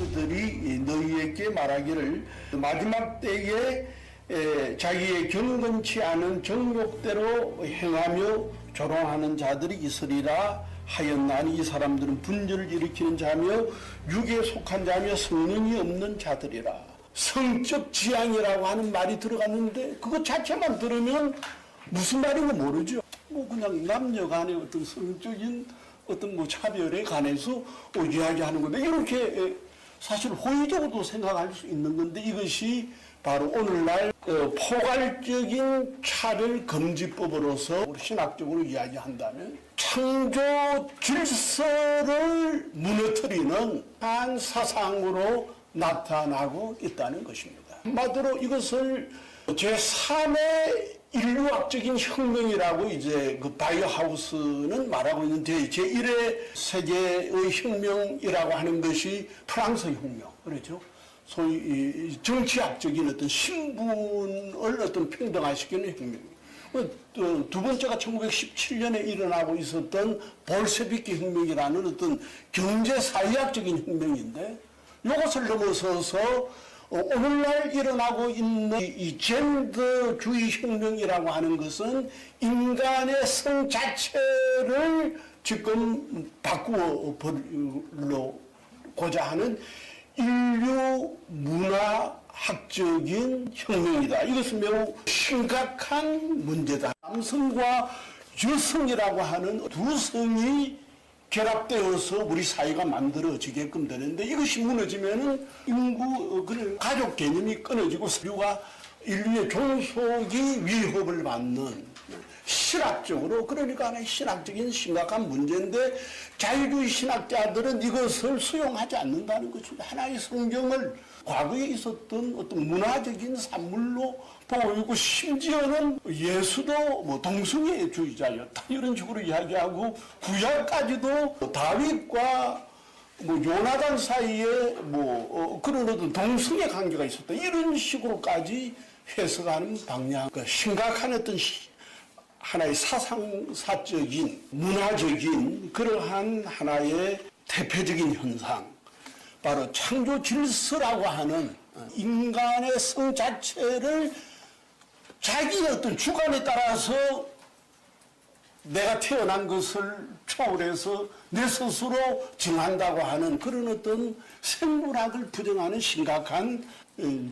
그들이 너희에게 말하기를 마지막 때에 자기의 경건치 않은 정욕대로 행하며 조롱하는 자들이 있으리라 하였나니 이 사람들은 분열을 일으키는 자며 육에 속한 자며 성령이 없는 자들이라. 성적 지향이라고 하는 말이 들어갔는데 그것 자체만 들으면 무슨 말인지 모르죠. 뭐 그냥 남녀 간의 어떤 성적인 어떤 뭐 차별에 관해서 이야기하는 건데 이렇게 사실 호의적으로도 생각할 수 있는 건데 이것이 바로 오늘날 포괄적인 차별 금지법으로서 우리 신학적으로 이야기한다면 창조 질서를 무너뜨리는 한 사상으로 나타나고 있다는 것입니다. 한마디로 이것을 제3의 인류학적인 혁명이라고 이제 그 바이오하우스는 말하고 있는데 제1의 세계의 혁명이라고 하는 것이 프랑스 혁명, 그렇죠? 소위 정치학적인 어떤 신분을 어떤 평등화시키는 혁명. 두 번째가 1917년에 일어나고 있었던 볼셰비키 혁명이라는 어떤 경제사회학적인 혁명인데 이것을 넘어서서 오늘날 일어나고 있는 이 젠더주의 혁명이라고 하는 것은 인간의 성 자체를 지금 바꾸어 보려고자 하는 인류 문화학적인 혁명이다. 이것은 매우 심각한 문제다. 남성과 여성이라고 하는 두 성이 결합되어서 우리 사회가 만들어지게끔 되는데 이것이 무너지면은 인구, 가족 개념이 끊어지고 인류의 종속이 위협을 받는 신학적으로 그러니까 하나의 신학적인 심각한 문제인데 자유주의 신학자들은 이것을 수용하지 않는다는 것입니다. 하나의 성경을 과거에 있었던 어떤 문화적인 산물로 보이고 심지어는 예수도 뭐 동성애주의자였다 이런 식으로 이야기하고 구약까지도 다윗과 뭐 요나단 사이에 그런 어떤 동성애 관계가 있었다 이런 식으로까지 해석하는 방향, 그러니까 심각한 어떤 하나의 사상사적인 문화적인 그러한 하나의 대표적인 현상, 바로 창조 질서라고 하는 인간의 성 자체를 자기의 어떤 주관에 따라서 내가 태어난 것을 초월해서 내 스스로 정한다고 하는 그런 어떤 생물학을 부정하는 심각한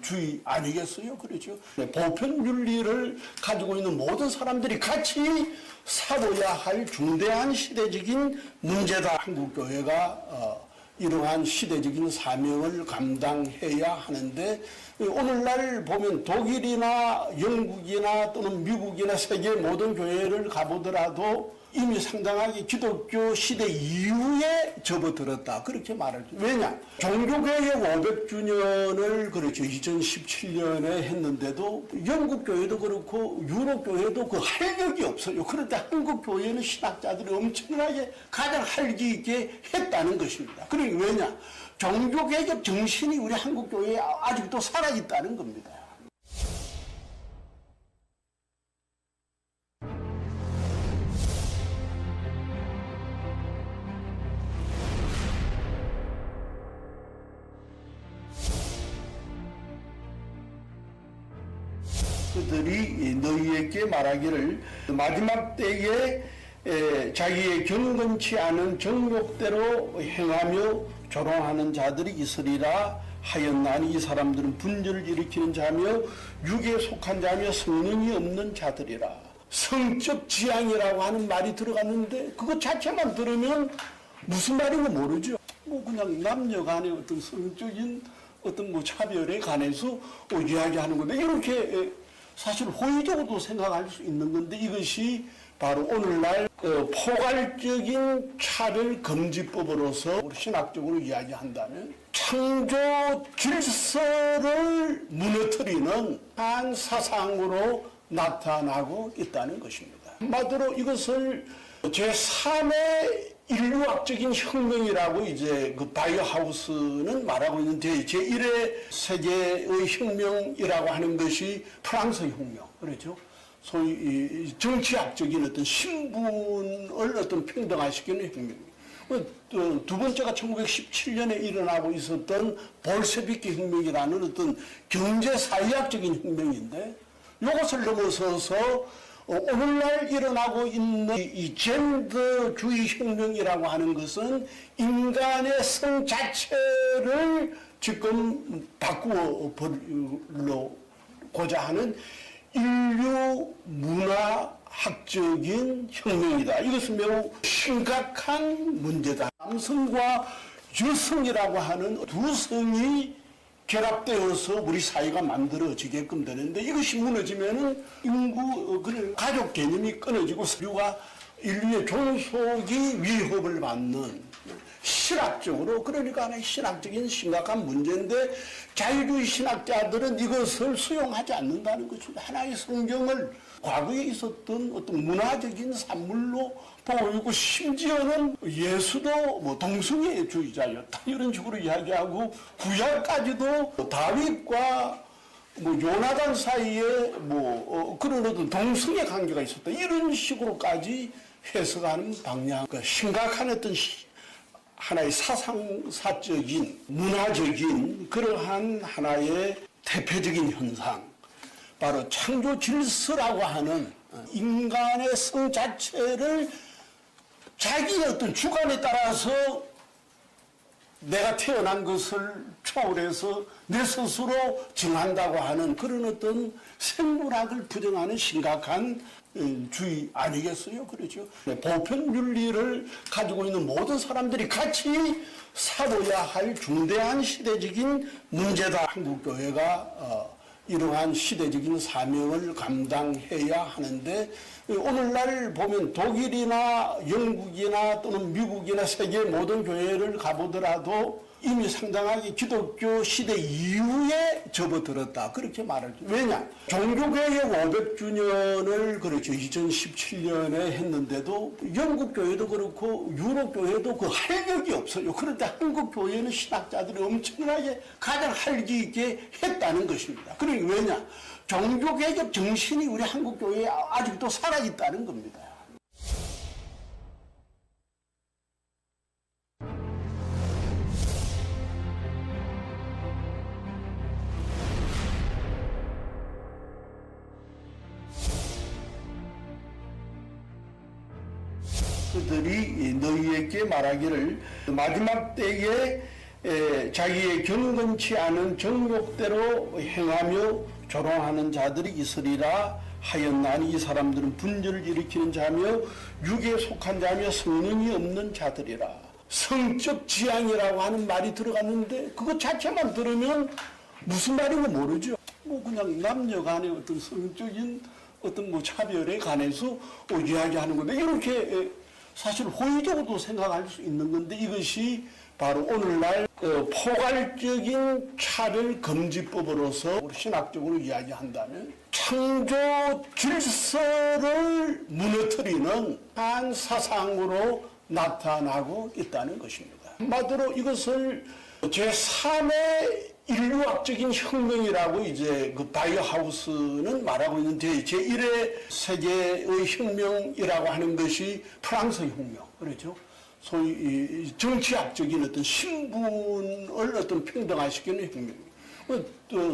주의 아니겠어요? 그렇죠? 보편 윤리를 가지고 있는 모든 사람들이 같이 살아야 할 중대한 시대적인 문제다. 한국교회가 이러한 시대적인 사명을 감당해야 하는데 오늘날 보면 독일이나 영국이나 또는 미국이나 세계 모든 교회를 가보더라도 이미 상당하게 기독교 시대 이후에 접어들었다. 그렇게 말하죠. 왜냐? 종교개혁 500주년을 그렇죠. 2017년에 했는데도 영국 교회도 그렇고 유럽 교회도 그 활력이 없어요. 그런데 한국 교회는 신학자들이 엄청나게 가장 활기 있게 했다는 것입니다. 그러니까 왜냐? 종교개혁 정신이 우리 한국 교회에 아직도 살아있다는 겁니다. 그들이 너희에게 말하기를 마지막 때에 자기의 경건치 않은 정욕대로 행하며 조롱하는 자들이 있으리라 하였나니 이 사람들은 분열을 일으키는 자며 육에 속한 자며 성령이 없는 자들이라. 성적 지향이라고 하는 말이 들어갔는데 그것 자체만 들으면 무슨 말인지 모르죠. 뭐 그냥 남녀 간의 어떤 성적인 어떤 뭐 차별에 관해서 이야기하는 건데 이렇게 사실 호의적으로도 생각할 수 있는 건데 이것이 바로 오늘날 포괄적인 차별 금지법으로서 우리 신학적으로 이야기한다면 창조 질서를 무너뜨리는 한 사상으로 나타나고 있다는 것입니다. 한마디로 이것을 제3의 인류학적인 혁명이라고 이제 그 바이오하우스는 말하고 있는데 제1의 세계의 혁명이라고 하는 것이 프랑스 혁명, 그렇죠? 소위 정치학적인 어떤 신분을 어떤 평등화시키는 혁명. 두 번째가 1917년에 일어나고 있었던 볼셰비키 혁명이라는 어떤 경제 사회학적인 혁명인데, 이것을 넘어서서 오늘날 일어나고 있는 이 젠더주의 혁명이라고 하는 것은 인간의 성 자체를 지금 바꾸어 보려고자 하는 인류 문화학적인 혁명이다. 이것은 매우 심각한 문제다. 남성과 여성이라고 하는 두 성이 결합되어서 우리 사회가 만들어지게끔 되는데, 이것이 무너지면은 인구, 가족 개념이 끊어지고 인류의 종속이 위협을 받는 신학적으로, 그러니까 하나의 신학적인 심각한 문제인데, 자유주의 신학자들은 이것을 수용하지 않는다는 것입니다. 하나의 성경을 과거에 있었던 어떤 문화적인 산물로 보이고, 심지어는 예수도 뭐 동성애주의자였다 이런 식으로 이야기하고, 구약까지도 다윗과 뭐 요나단 사이에 그런 어떤 동성애 관계가 있었다 이런 식으로까지 해석하는 방향, 그러니까 심각한 어떤 하나의 사상사적인 문화적인 그러한 하나의 대표적인 현상, 바로 창조 질서라고 하는 인간의 성 자체를 자기의 어떤 주관에 따라서 내가 태어난 것을 초월해서 내 스스로 정한다고 하는 그런 어떤 생물학을 부정하는 심각한 주의 아니겠어요? 그렇죠? 보편 윤리를 가지고 있는 모든 사람들이 같이 살아야 할 중대한 시대적인 문제다. 한국교회가 이러한 시대적인 사명을 감당해야 하는데, 오늘날 보면 독일이나 영국이나 또는 미국이나 세계 모든 교회를 가보더라도 이미 상당하게 기독교 시대 이후에 접어들었다 그렇게 말할 때, 왜냐? 종교개혁 500주년을 그렇죠 2017년에 했는데도 영국 교회도 그렇고 유럽 교회도 그 활력이 없어요. 그런데 한국 교회는 신학자들이 엄청나게 가장 활기 있게 했다는 것입니다. 그러니 왜냐? 종교개혁 정신이 우리 한국 교회에 아직도 살아있다는 겁니다. 그들이 너희에게 말하기를 마지막 때에 자기의 경건치 않은 정욕대로 행하며 조롱하는 자들이 있으리라 하였나니, 이 사람들은 분열을 일으키는 자며 육에 속한 자며 성령이 없는 자들이라. 성적 지향이라고 하는 말이 들어갔는데 그것 자체만 들으면 무슨 말인지 모르죠. 그냥 남녀 간의 어떤 성적인 어떤 차별에 관해서 이야기하는 건데, 이렇게 사실 호의적으로도 생각할 수 있는 건데, 이것이 바로 오늘날 포괄적인 차별금지법으로서 신학적으로 이야기한다면 창조 질서를 무너뜨리는 한 사상으로 나타나고 있다는 것입니다. 한마디로 이것을 제3의 인류학적인 혁명이라고 이제 그 바이오하우스는 말하고 있는데, 제1의 세계의 혁명이라고 하는 것이 프랑스 혁명, 그렇죠? 소위 정치학적인 어떤 신분을 어떤 평등화시키는 혁명.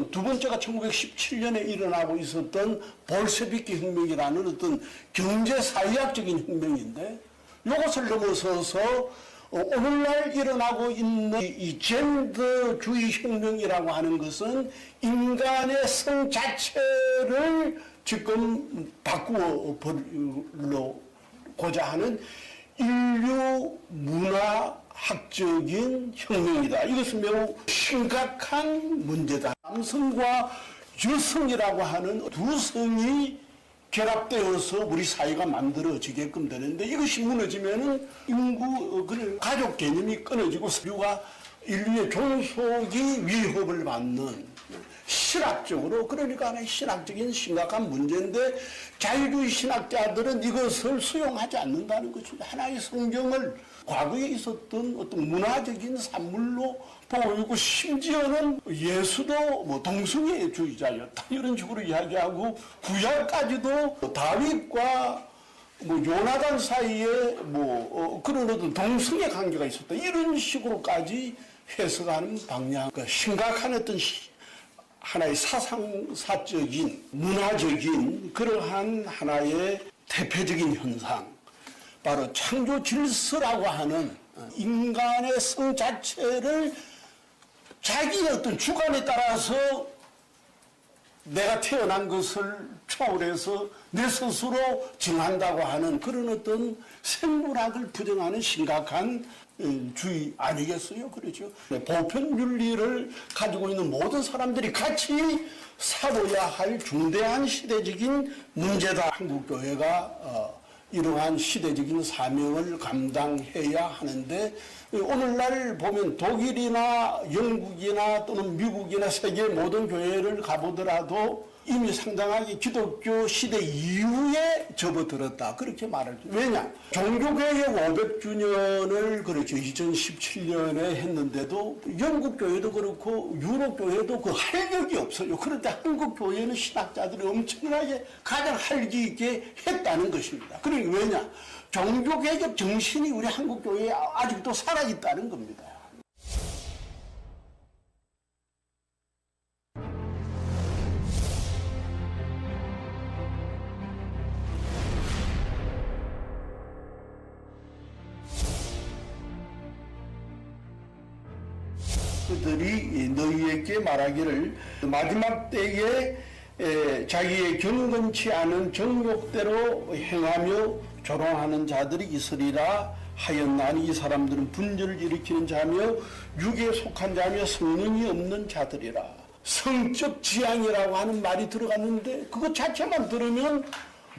두 번째가 1917년에 일어나고 있었던 볼셰비키 혁명이라는 어떤 경제 사회학적인 혁명인데, 이것을 넘어서서 오늘날 일어나고 있는 이 젠더주의 혁명이라고 하는 것은 인간의 성 자체를 지금 바꾸어 보려고자 하는 인류 문화학적인 혁명이다. 이것은 매우 심각한 문제다. 남성과 여성이라고 하는 두 성이 결합되어서 우리 사회가 만들어지게끔 되는데, 이것이 무너지면은 인구, 가족 개념이 끊어지고 인류의 종속이 위협을 받는 신학적으로, 그러니까 하나의 신학적인 심각한 문제인데, 자유주의 신학자들은 이것을 수용하지 않는다는 것입니다. 하나의 성경을 과거에 있었던 어떤 문화적인 산물로 보이고, 심지어는 예수도 뭐 동성애주의자였다 이런 식으로 이야기하고, 구약까지도 다윗과 뭐 요나단 사이에 뭐 그런 어떤 동성애 관계가 있었다 이런 식으로까지 해석하는 방향, 그러니까 심각한 어떤 하나의 사상사적인 문화적인 그러한 하나의 대표적인 현상, 바로 창조 질서라고 하는 인간의 성 자체를 자기의 어떤 주관에 따라서 내가 태어난 것을 초월해서 내 스스로 정한다고 하는 그런 어떤 생물학을 부정하는 심각한 주의 아니겠어요? 그렇죠? 보편 윤리를 가지고 있는 모든 사람들이 같이 살아야 할 중대한 시대적인 문제다. 한국교회가 이러한 시대적인 사명을 감당해야 하는데, 오늘날 보면 독일이나 영국이나 또는 미국이나 세계 모든 교회를 가보더라도 이미 상당하게 기독교 시대 이후에 접어들었다, 그렇게 말할 수. 왜냐? 종교개혁 500주년을 그렇죠 2017년에 했는데도 영국 교회도 그렇고 유럽 교회도 그 활력이 없어요. 그런데 한국 교회는 신학자들이 엄청나게 가장 활기 있게 했다는 것입니다. 그러니까 왜냐? 종교개혁 정신이 우리 한국 교회에 아직도 살아있다는 겁니다. 그들이 너희에게 말하기를 마지막 때에 자기의 경건치 않은 정욕대로 행하며 조롱하는 자들이 있으리라 하였나니, 이 사람들은 분열을 일으키는 자며 육에 속한 자며 성령이 없는 자들이라. 성적 지향이라고 하는 말이 들어갔는데 그것 자체만 들으면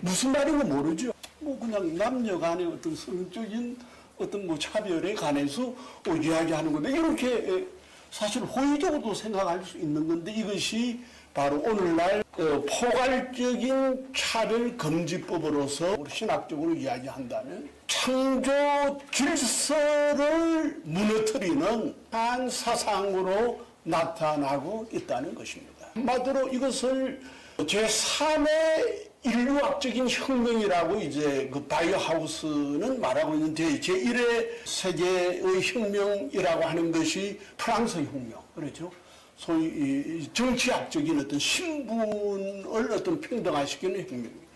무슨 말인지 모르죠. 뭐 그냥 남녀 간의 어떤 성적인 어떤 뭐 차별에 관해서 이야기하는 건데, 이렇게 사실 호의적으로도 생각할 수 있는 건데, 이것이 바로 오늘날 포괄적인 차별금지법으로서 신학적으로 이야기한다면 창조 질서를 무너뜨리는 한 사상으로 나타나고 있다는 것입니다. 한마디로 이것을 제3의 인류학적인 혁명이라고 이제 그 바이오하우스는 말하고 있는데, 제1의 세계의 혁명이라고 하는 것이 프랑스 혁명, 그렇죠? 소위 정치학적인 어떤 신분을 어떤 평등화시키는 혁명입니다.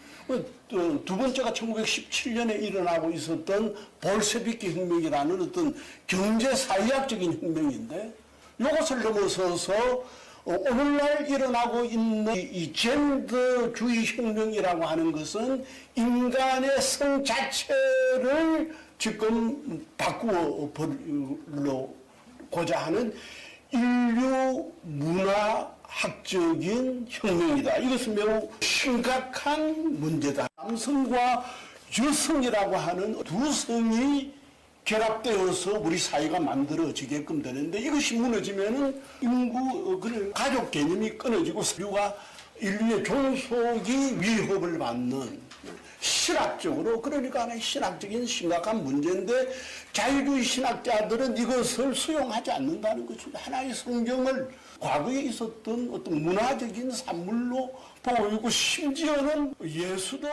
두 번째가 1917년에 일어나고 있었던 볼셰비키 혁명이라는 어떤 경제사회학적인 혁명인데, 이것을 넘어서서 오늘날 일어나고 있는 이 젠더주의 혁명이라고 하는 것은 인간의 성 자체를 지금 바꾸어 보려고자 하는 인류 문화학적인 혁명이다. 이것은 매우 심각한 문제다. 남성과 여성이라고 하는 두 성이 결합되어서 우리 사회가 만들어지게끔 되는데, 이것이 무너지면은 인구, 가족 개념이 끊어지고 인류의 종속이 위협을 받는 신학적으로, 그러니까 하나의 신학적인 심각한 문제인데, 자유주의 신학자들은 이것을 수용하지 않는다는 것입니다. 하나의 성경을 과거에 있었던 어떤 문화적인 산물로 보이고, 심지어는 예수도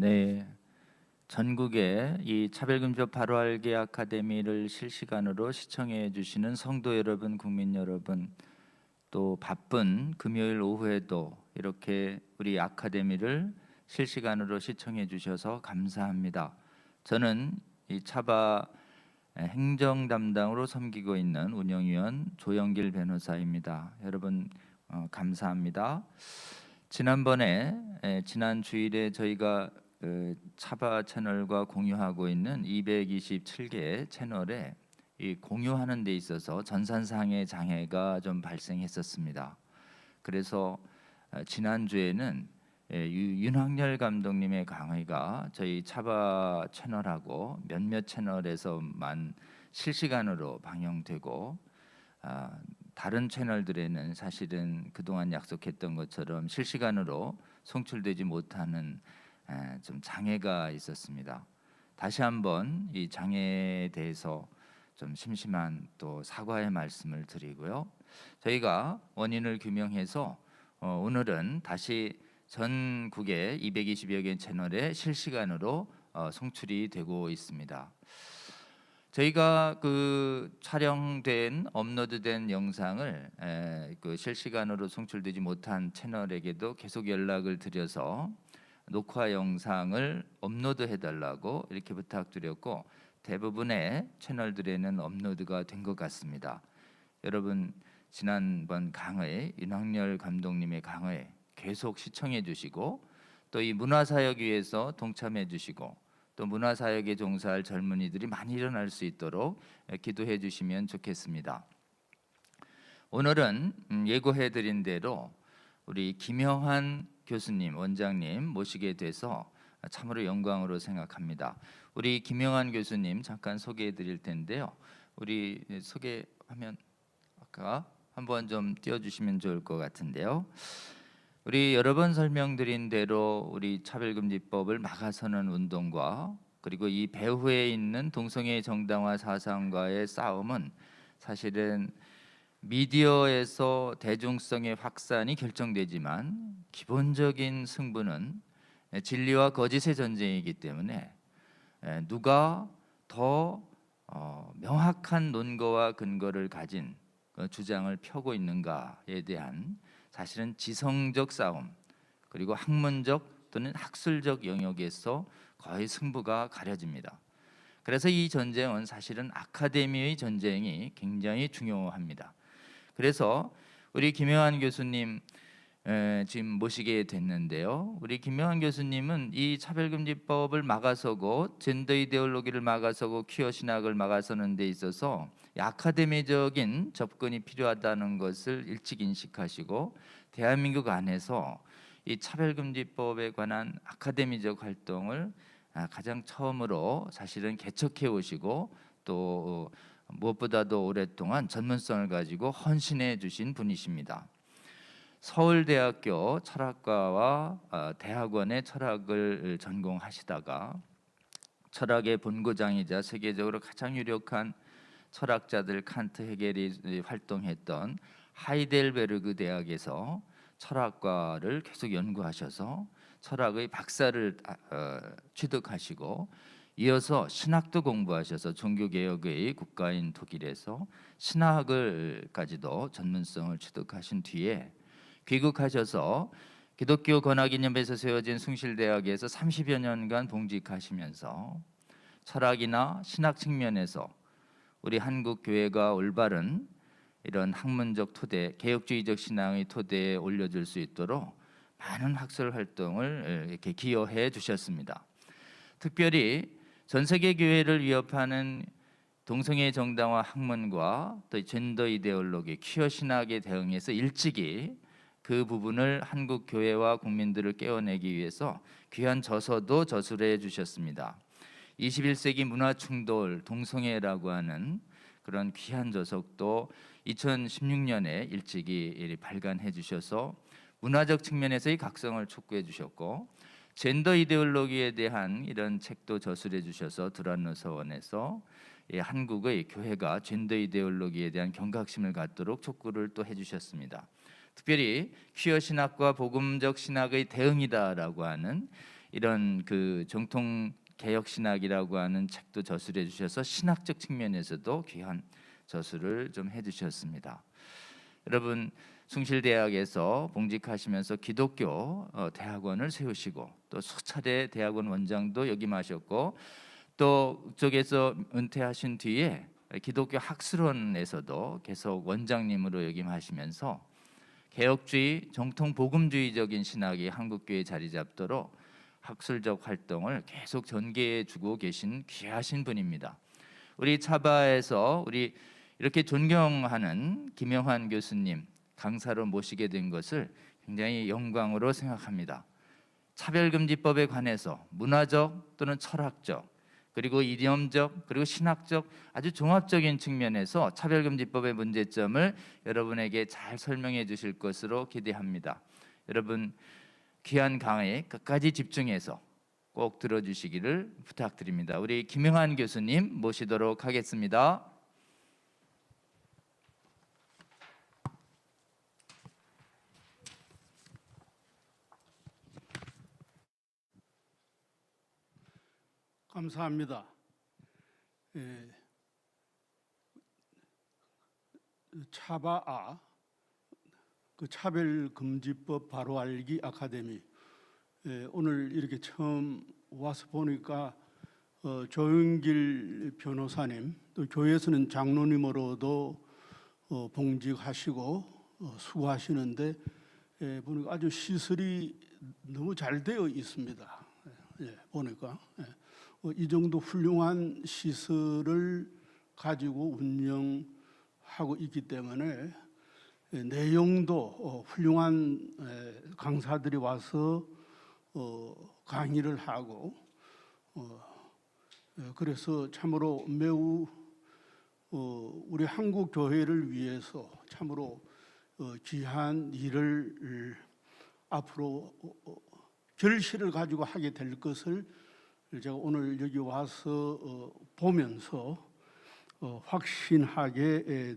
네, 전국에 이 차별금지법 바로 알기 아카데미를 실시간으로 시청해 주시는 성도 여러분, 국민 여러분, 또 바쁜 금요일 오후에도 이렇게 우리 아카데미를 실시간으로 시청해 주셔서 감사합니다. 저는 이 차바 행정 담당으로 섬기고 있는 운영위원 조영길 변호사입니다. 여러분 감사합니다. 지난 주일에 저희가 차바 채널과 공유하고 있는 227개 채널에 이 공유하는 데 있어서 전산상의 장애가 좀 발생했었습니다. 그래서 지난 주에는 윤학열 감독님의 강의가 저희 차바 채널하고 몇몇 채널에서만 실시간으로 방영되고 다른 채널들에는 사실은 그동안 약속했던 것처럼 실시간으로 송출되지 못하는 좀 장애가 있었습니다. 다시 한번 이 장애에 대해서 좀 심심한 또 사과의 말씀을 드리고요. 저희가 원인을 규명해서 오늘은 다시 전국의 220여 개 채널에 실시간으로 송출이 되고 있습니다. 저희가 그 촬영된 업로드된 영상을 그 실시간으로 송출되지 못한 채널에게도 계속 연락을 드려서 녹화 영상을 업로드해 달라고 이렇게 부탁드렸고 대부분의 채널들에는 업로드가 된 것 같습니다. 여러분 지난번 강의 윤학열 감독님의 강의 계속 시청해 주시고 또 이 문화사역위에서 동참해 주시고 또 문화사역에 종사할 젊은이들이 많이 일어날 수 있도록 기도해 주시면 좋겠습니다. 오늘은 예고해 드린 대로 우리 김영환 교수님, 원장님 모시게 돼서 참으로 영광으로 생각합니다. 우리 김영환 교수님 잠깐 소개해 드릴 텐데요. 우리 소개하면 아까 한번 좀 띄워주시면 좋을 것 같은데요. 우리 여러 번 설명드린 대로 우리 차별금지법을 막아서는 운동과 그리고 이 배후에 있는 동성애 정당화 사상과의 싸움은 사실은 미디어에서 대중성의 확산이 결정되지만 기본적인 승부는 진리와 거짓의 전쟁이기 때문에 누가 더 명확한 논거와 근거를 가진 주장을 펴고 있는가에 대한 사실은 지성적 싸움 그리고 학문적 또는 학술적 영역에서 거의 승부가 가려집니다. 그래서 이 전쟁은 사실은 아카데미의 전쟁이 굉장히 중요합니다. 그래서 우리 김영환 교수님 지금 모시게 됐는데요. 우리 김영환 교수님은 이 차별금지법을 막아서고 젠더 이데올로기를 막아서고 퀴어 신학을 막아서는 데 있어서 아카데미적인 접근이 필요하다는 것을 일찍 인식하시고 대한민국 안에서 이 차별금지법에 관한 아카데미적 활동을 가장 처음으로 사실은 개척해 오시고 또 무엇보다도 오랫동안 전문성을 가지고 헌신해 주신 분이십니다. 서울대학교 철학과와 대학원의 철학을 전공하시다가 철학의 본고장이자 세계적으로 가장 유력한 철학자들 칸트, 헤겔이 활동했던 하이델베르그 대학에서 철학과를 계속 연구하셔서 철학의 박사를 취득하시고 이어서 신학도 공부하셔서 종교개혁의 국가인 독일에서 신학을까지도 전문성을 취득하신 뒤에 귀국하셔서 기독교 건학기념에서 세워진 숭실대학에서 30여 년간 봉직하시면서 철학이나 신학 측면에서 우리 한국 교회가 올바른 이런 학문적 토대, 개혁주의적 신앙의 토대에 올려줄 수 있도록 많은 학술 활동을 이렇게 기여해 주셨습니다. 특별히 전 세계 교회를 위협하는 동성애 정당화 학문과 또 젠더 이데올로기, 퀴어 신학에 대응해서 일찍이 그 부분을 한국 교회와 국민들을 깨워내기 위해서 귀한 저서도 저술해 주셨습니다. 21세기 문화 충돌 동성애라고 하는 그런 귀한 저석도 2016년에 일찍이 발간해 주셔서 문화적 측면에서의 각성을 촉구해 주셨고 젠더 이데올로기에 대한 이런 책도 저술해 주셔서 두란노 서원에서 한국의 교회가 젠더 이데올로기에 대한 경각심을 갖도록 촉구를 또 해주셨습니다. 특별히 퀴어 신학과 복음적 신학의 대응이다라고 하는 이런 그 정통 개혁 신학이라고 하는 책도 저술해 주셔서 신학적 측면에서도 귀한 저술을 좀 해주셨습니다. 여러분 숭실대학에서 봉직하시면서 기독교 대학원을 세우시고 또 수차례 대학원 원장도 역임하셨고 또 그쪽에서 은퇴하신 뒤에 기독교 학술원에서도 계속 원장님으로 역임하시면서 개혁주의, 정통 복음주의적인 신학이 한국교회에 자리 잡도록 학술적 활동을 계속 전개해 주고 계신 귀하신 분입니다. 우리 차바에서 우리 이렇게 존경하는 김영환 교수님 강사로 모시게 된 것을 굉장히 영광으로 생각합니다. 차별금지법에 관해서 문화적 또는 철학적 그리고 이념적 그리고 신학적 아주 종합적인 측면에서 차별금지법의 문제점을 여러분에게 잘 설명해 주실 것으로 기대합니다. 여러분 귀한 강의 끝까지 집중해서 꼭 들어주시기를 부탁드립니다. 우리 김영환 교수님 모시도록 하겠습니다. 감사합니다. 차바아 그 차별금지법 바로 알기 아카데미 오늘 이렇게 처음 와서 보니까 조영길 변호사님 또 교회에서는 장로님으로도 봉직하시고 수고하시는데 보니까 아주 시설이 너무 잘 되어 있습니다. 보니까 이 정도 훌륭한 시설을 가지고 운영하고 있기 때문에 내용도 훌륭한 강사들이 와서 강의를 하고 그래서 참으로 매우 우리 한국 교회를 위해서 참으로 귀한 일을 앞으로 결실을 가지고 하게 될 것을 제가 오늘 여기 와서 보면서 확신하게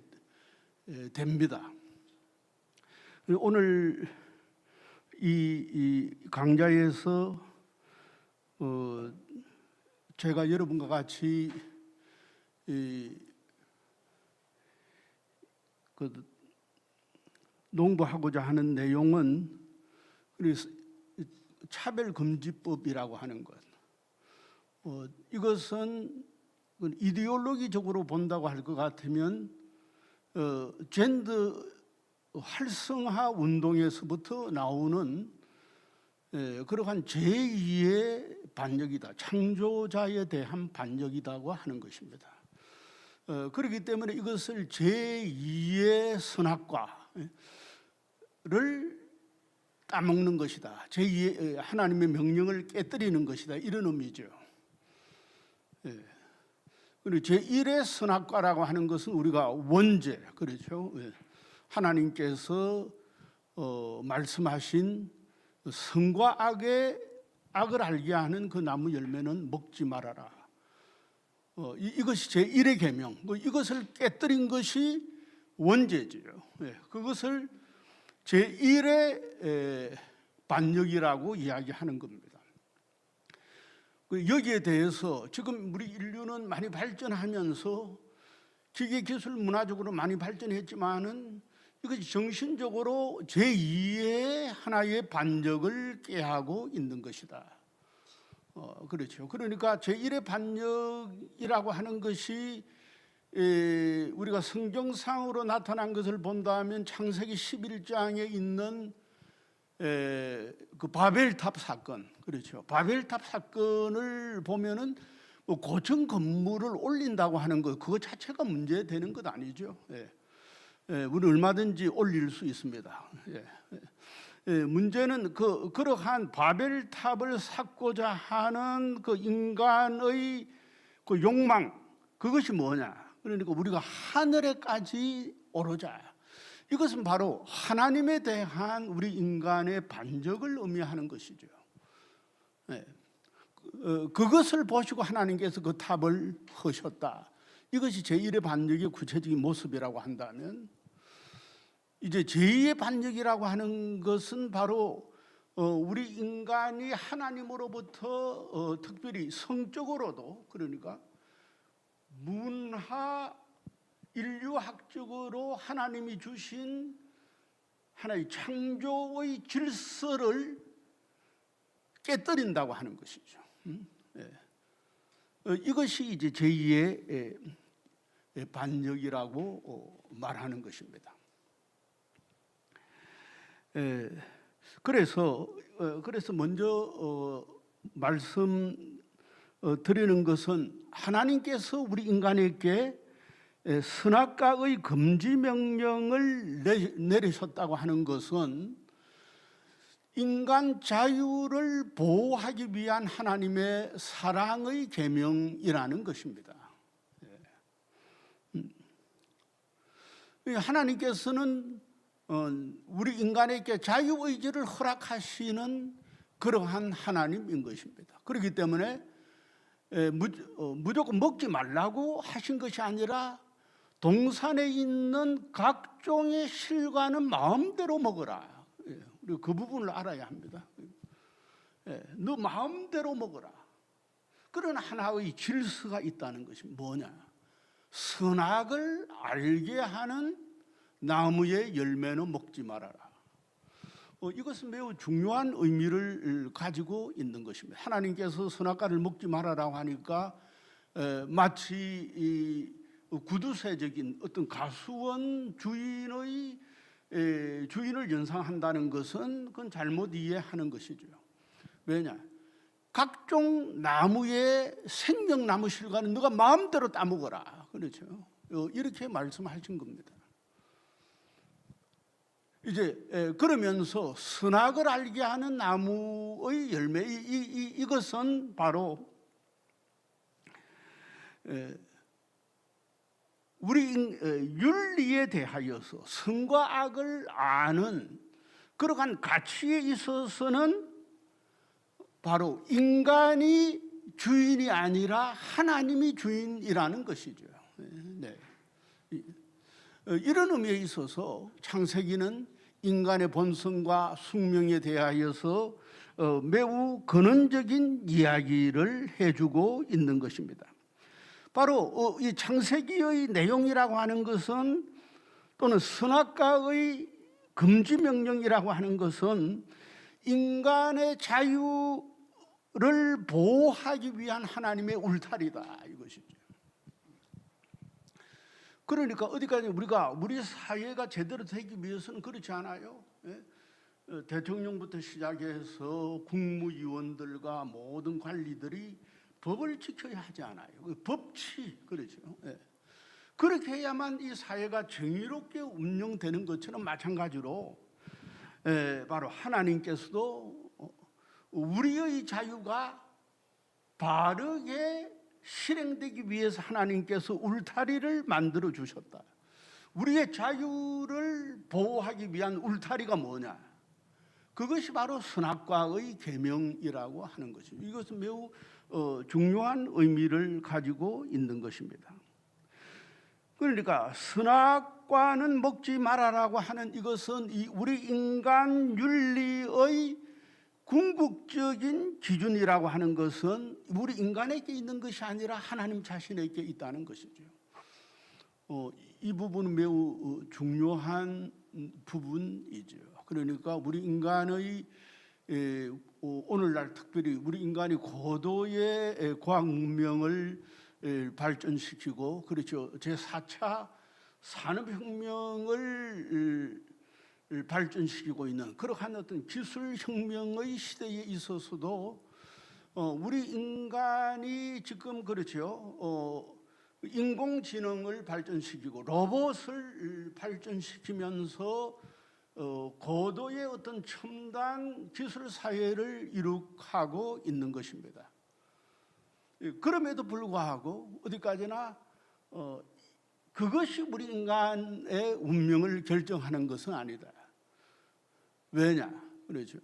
됩니다. 오늘 이 강좌에서 제가 여러분과 같이 농구하고자 하는 내용은 차별금지법이라고 하는 것. 이것은 이데올로기적으로 본다고 할 것 같으면 젠더 활성화 운동에서부터 나오는 그러한 제2의 반역이다. 창조자에 대한 반역이라고 하는 것입니다. 그렇기 때문에 이것을 제2의 선악과를 따먹는 것이다. 제2의 하나님의 명령을 깨뜨리는 것이다. 이런 의미죠. 그리고 제1의 선악과라고 하는 것은 우리가 원죄, 그렇죠. 하나님께서 말씀하신 선과 악을 알게 하는 그 나무 열매는 먹지 말아라. 이것이 제1의 계명. 이것을 깨뜨린 것이 원죄지요. 그것을 제1의 반역이라고 이야기하는 겁니다. 여기에 대해서 지금 우리 인류는 많이 발전하면서 기계기술 문화적으로 많이 발전했지만은 이것이 정신적으로 제2의 하나의 반역을 꾀하고 있는 것이다. 그렇죠. 그러니까 제1의 반역이라고 하는 것이 우리가 성경상으로 나타난 것을 본다면 창세기 11장에 있는 그 바벨탑 사건, 그렇죠. 바벨탑 사건을 보면은 뭐 고층 건물을 올린다고 하는 것, 그거 자체가 문제되는 것 아니죠. 우리 얼마든지 올릴 수 있습니다. 문제는 그러한 바벨탑을 쌓고자 하는 그 인간의 그 욕망, 그것이 뭐냐? 그러니까 우리가 하늘에까지 오르자. 이것은 바로 하나님에 대한 우리 인간의 반역을 의미하는 것이죠. 그것을 보시고 하나님께서 그 탑을 허셨다. 이것이 제1의 반역의 구체적인 모습이라고 한다면, 이제 제2의 반역이라고 하는 것은 바로 우리 인간이 하나님으로부터 특별히 성적으로도, 그러니까 문화 인류학적으로 하나님이 주신 하나의 창조의 질서를 깨뜨린다고 하는 것이죠. 이것이 이제 제2의 반역이라고 말하는 것입니다. 그래서 먼저 말씀 드리는 것은 하나님께서 우리 인간에게 선악과의 금지 명령을 내리셨다고 하는 것은 인간 자유를 보호하기 위한 하나님의 사랑의 계명이라는 것입니다. 하나님께서는 우리 인간에게 자유의지를 허락하시는 그러한 하나님인 것입니다. 그렇기 때문에 무조건 먹지 말라고 하신 것이 아니라 동산에 있는 각종의 실과는 마음대로 먹어라. 우리 그 부분을 알아야 합니다. 너 마음대로 먹어라. 그런 하나의 질서가 있다는 것이 뭐냐? 선악을 알게 하는 나무의 열매는 먹지 말아라. 이것은 매우 중요한 의미를 가지고 있는 것입니다. 하나님께서 선악과를 먹지 말아라고 하니까 마치 이 구두쇠적인 어떤 가수원 주인을 연상한다는 것은 그건 잘못 이해하는 것이죠. 왜냐? 각종 나무의 생명나무 실과는 너가 마음대로 따먹어라. 그렇죠? 이렇게 말씀하신 겁니다. 이제 그러면서 선악을 알게 하는 나무의 열매, 이것은 바로 우리 윤리에 대하여서 선과 악을 아는 그러한 가치에 있어서는 바로 인간이 주인이 아니라 하나님이 주인이라는 것이죠. 네. 이런 의미에 있어서 창세기는 인간의 본성과 숙명에 대하여서 매우 근원적인 이야기를 해주고 있는 것입니다. 바로 이 창세기의 내용이라고 하는 것은, 또는 선악과의 금지 명령이라고 하는 것은 인간의 자유를 보호하기 위한 하나님의 울타리다, 이것이죠. 그러니까 어디까지 우리 사회가 제대로 되기 위해서는 그렇지 않아요? 대통령부터 시작해서 국무위원들과 모든 관리들이 법을 지켜야 하지 않아요? 법치, 그렇죠. 그렇게 해야만 이 사회가 정의롭게 운영되는 것처럼 마찬가지로 바로 하나님께서도 우리의 자유가 바르게 실행되기 위해서 하나님께서 울타리를 만들어 주셨다. 우리의 자유를 보호하기 위한 울타리가 뭐냐? 그것이 바로 선악과의 계명이라고 하는 것입니다. 이것은 매우 중요한 의미를 가지고 있는 것입니다. 그러니까 선악과는 먹지 말아라고 하는 이것은 우리 인간 윤리의 궁극적인 기준이라고 하는 것은 우리 인간에게 있는 것이 아니라 하나님 자신에게 있다는 것이죠. 이 부분은 매우 중요한 부분이죠. 그러니까 우리 인간의 오늘날 특별히 우리 인간이 고도의 과학 문명을 발전시키고, 그렇죠, 제4차 산업혁명을 발전시키고 있는 그러한 어떤 기술혁명의 시대에 있어서도 우리 인간이 지금, 그렇죠, 인공지능을 발전시키고 로봇을 발전시키면서 고도의 어떤 첨단 기술 사회를 이룩하고 있는 것입니다. 그럼에도 불구하고 어디까지나 그것이 우리 인간의 운명을 결정하는 것은 아니다. 왜냐? 그렇죠.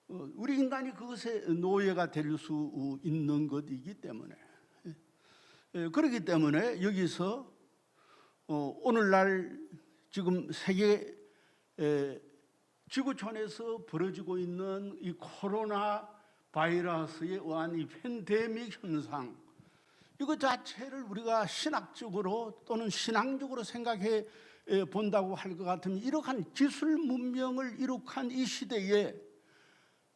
우리 인간이 그것의 노예가 될 수 있는 것이기 때문에. 그렇기 때문에 여기서 오늘날 지금 세계 지구촌에서 벌어지고 있는 이 코로나 바이러스에 의한 이 팬데믹 현상, 이거 자체를 우리가 신학적으로 또는 신앙적으로 생각해 본다고 할 것 같으면, 이러한 기술 문명을 이룩한 이 시대에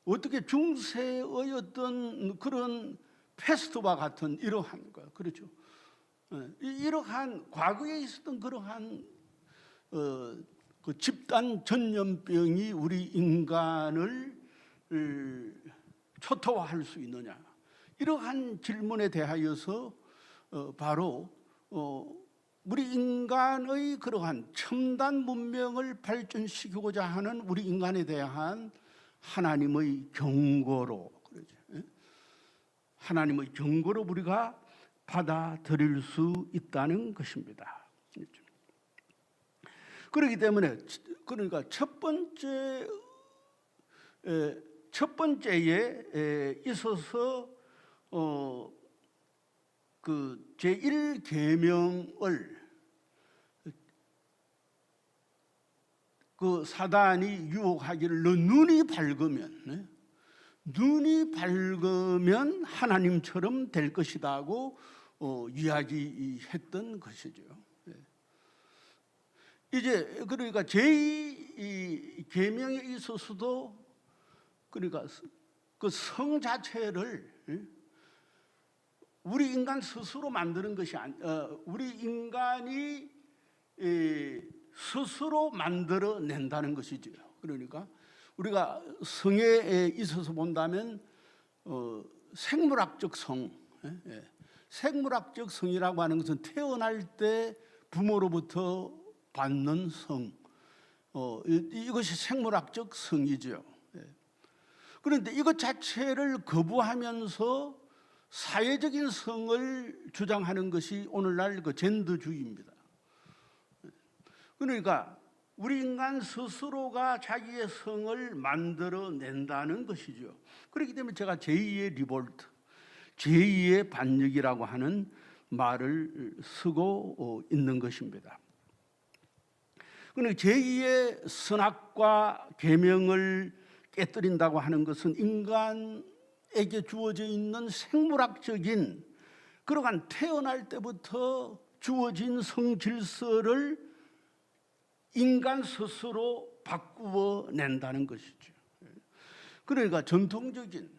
어떻게 중세의 어떤 그런 패스트와 같은 이러한 거, 그렇죠? 이러한 과거에 있었던 그러한 그 집단 전염병이 우리 인간을 초토화할 수 있느냐, 이러한 질문에 대하여서 바로 우리 인간의 그러한 첨단 문명을 발전시키고자 하는 우리 인간에 대한 하나님의 경고로, 그러죠. 하나님의 경고로 우리가 받아들일 수 있다는 것입니다. 그렇기 때문에, 그러니까 첫 번째에 있어서 그 제1계명을 그 사단이 유혹하기를 너 눈이 밝으면 하나님처럼 될 것이다고 이야기했던 것이죠. 이제 그러니까 제2계명에 있어서도, 그러니까 그 성 자체를 우리 인간 스스로 만드는 것이 우리 인간이 스스로 만들어낸다는 것이죠. 그러니까 우리가 성에 있어서 본다면 생물학적 성, 생물학적 성이라고 하는 것은 태어날 때 부모로부터 받는 성, 이것이 생물학적 성이죠. 그런데 이것 자체를 거부하면서 사회적인 성을 주장하는 것이 오늘날 그 젠더주의입니다. 그러니까 우리 인간 스스로가 자기의 성을 만들어낸다는 것이죠. 그렇기 때문에 제가 제2의 리볼트, 제2의 반역이라고 하는 말을 쓰고 있는 것입니다. 그러니까 제2의 선악과 계명을 깨뜨린다고 하는 것은 인간에게 주어져 있는 생물학적인 그러한 태어날 때부터 주어진 성질서를 인간 스스로 바꾸어 낸다는 것이죠. 그러니까 전통적인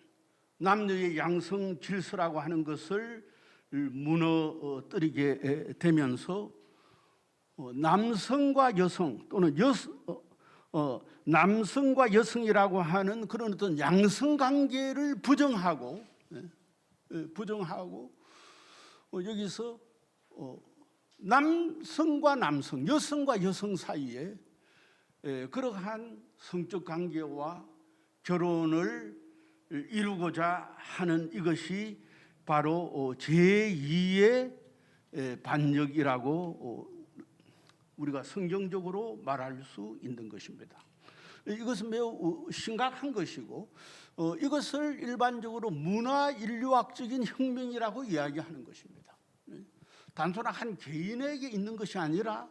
남녀의 양성 질서라고 하는 것을 무너뜨리게 되면서 남성과 여성 또는 남성과 여성이라고 하는 그런 어떤 양성 관계를 부정하고 여기서 남성과 남성, 여성과 여성 사이에 그러한 성적 관계와 결혼을 이루고자 하는 이것이 바로 제2의 반역이라고 우리가 성경적으로 말할 수 있는 것입니다. 이것은 매우 심각한 것이고 이것을 일반적으로 문화 인류학적인 혁명이라고 이야기하는 것입니다. 단순한 한 개인에게 있는 것이 아니라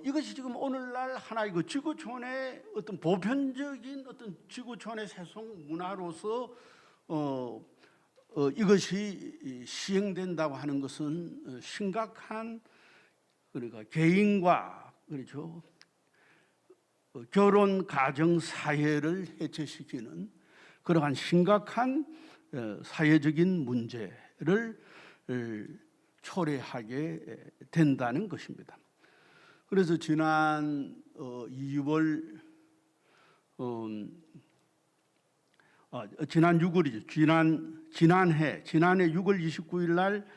이것이 지금 오늘날 하나의 그 지구촌의 어떤 보편적인 어떤 지구촌의 세속 문화로서 이것이 시행된다고 하는 것은 심각한, 그러니까 개인과, 그렇죠, 결혼 가정 사회를 해체시키는 그러한 심각한 사회적인 문제를 초래하게 된다는 것입니다. 그래서 지난 2월 지난 6월이죠. 지난해 6월 29일 날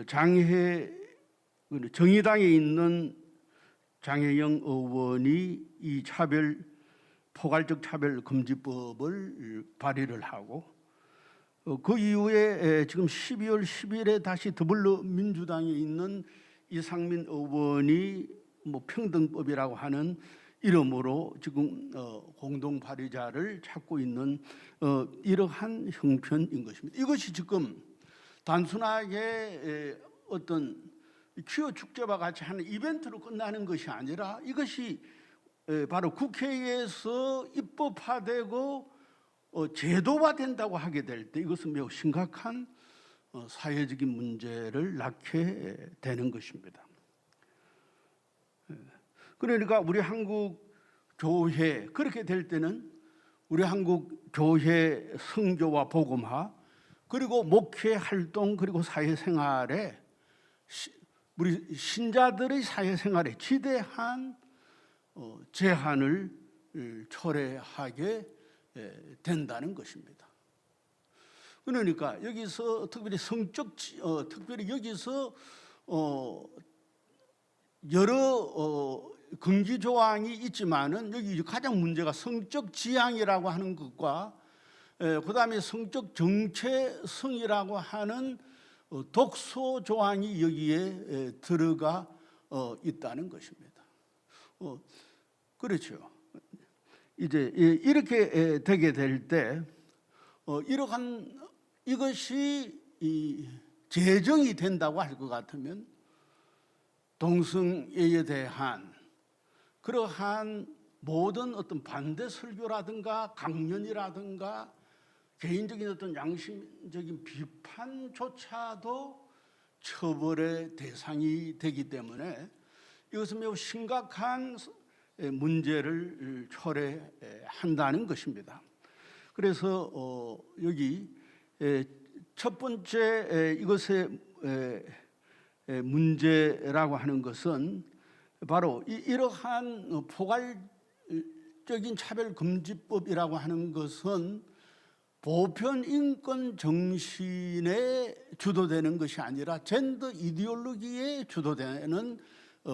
장해 정의당에 있는 장혜영 의원이 이 포괄적 차별 금지법을 발의를 하고 그 이후에 지금 12월 10일에 다시 더불어민주당에 있는 이상민 의원이 평등법이라고 하는 이름으로 지금 공동 발의자를 찾고 있는 이러한 형편인 것입니다. 이것이 지금 단순하게 어떤 퀴어 축제와 같이 하는 이벤트로 끝나는 것이 아니라 이것이 바로 국회에서 입법화되고 제도화된다고 하게 될 때 이것은 매우 심각한 사회적인 문제를 낳게 되는 것입니다. 그러니까 우리 한국 교회 그렇게 될 때는 우리 한국 교회 선교와 복음화 그리고 목회 활동 그리고 사회생활에 우리 신자들의 사회생활에 지대한 제한을 초래하게 된다는 것입니다. 그러니까 여기서 특별히 특별히 여기서 여러 금기 조항이 있지만은 여기 가장 문제가 성적 지향이라고 하는 것과 그다음에 성적 정체성이라고 하는 독소 조항이 여기에 들어가 있다는 것입니다. 그렇죠. 이제 이렇게 되게 될 때 이러한 이것이 제정이 된다고 할 것 같으면 동성애에 대한 그러한 모든 어떤 반대 설교라든가 강연이라든가 개인적인 어떤 양심적인 비판조차도 처벌의 대상이 되기 때문에 이것은 매우 심각한 문제를 초래한다는 것입니다. 그래서 여기 첫 번째 이것의 문제라고 하는 것은 바로 이러한 포괄적인 차별금지법이라고 하는 것은 보편 인권 정신에 주도되는 것이 아니라 젠더 이데올로기에 주도되는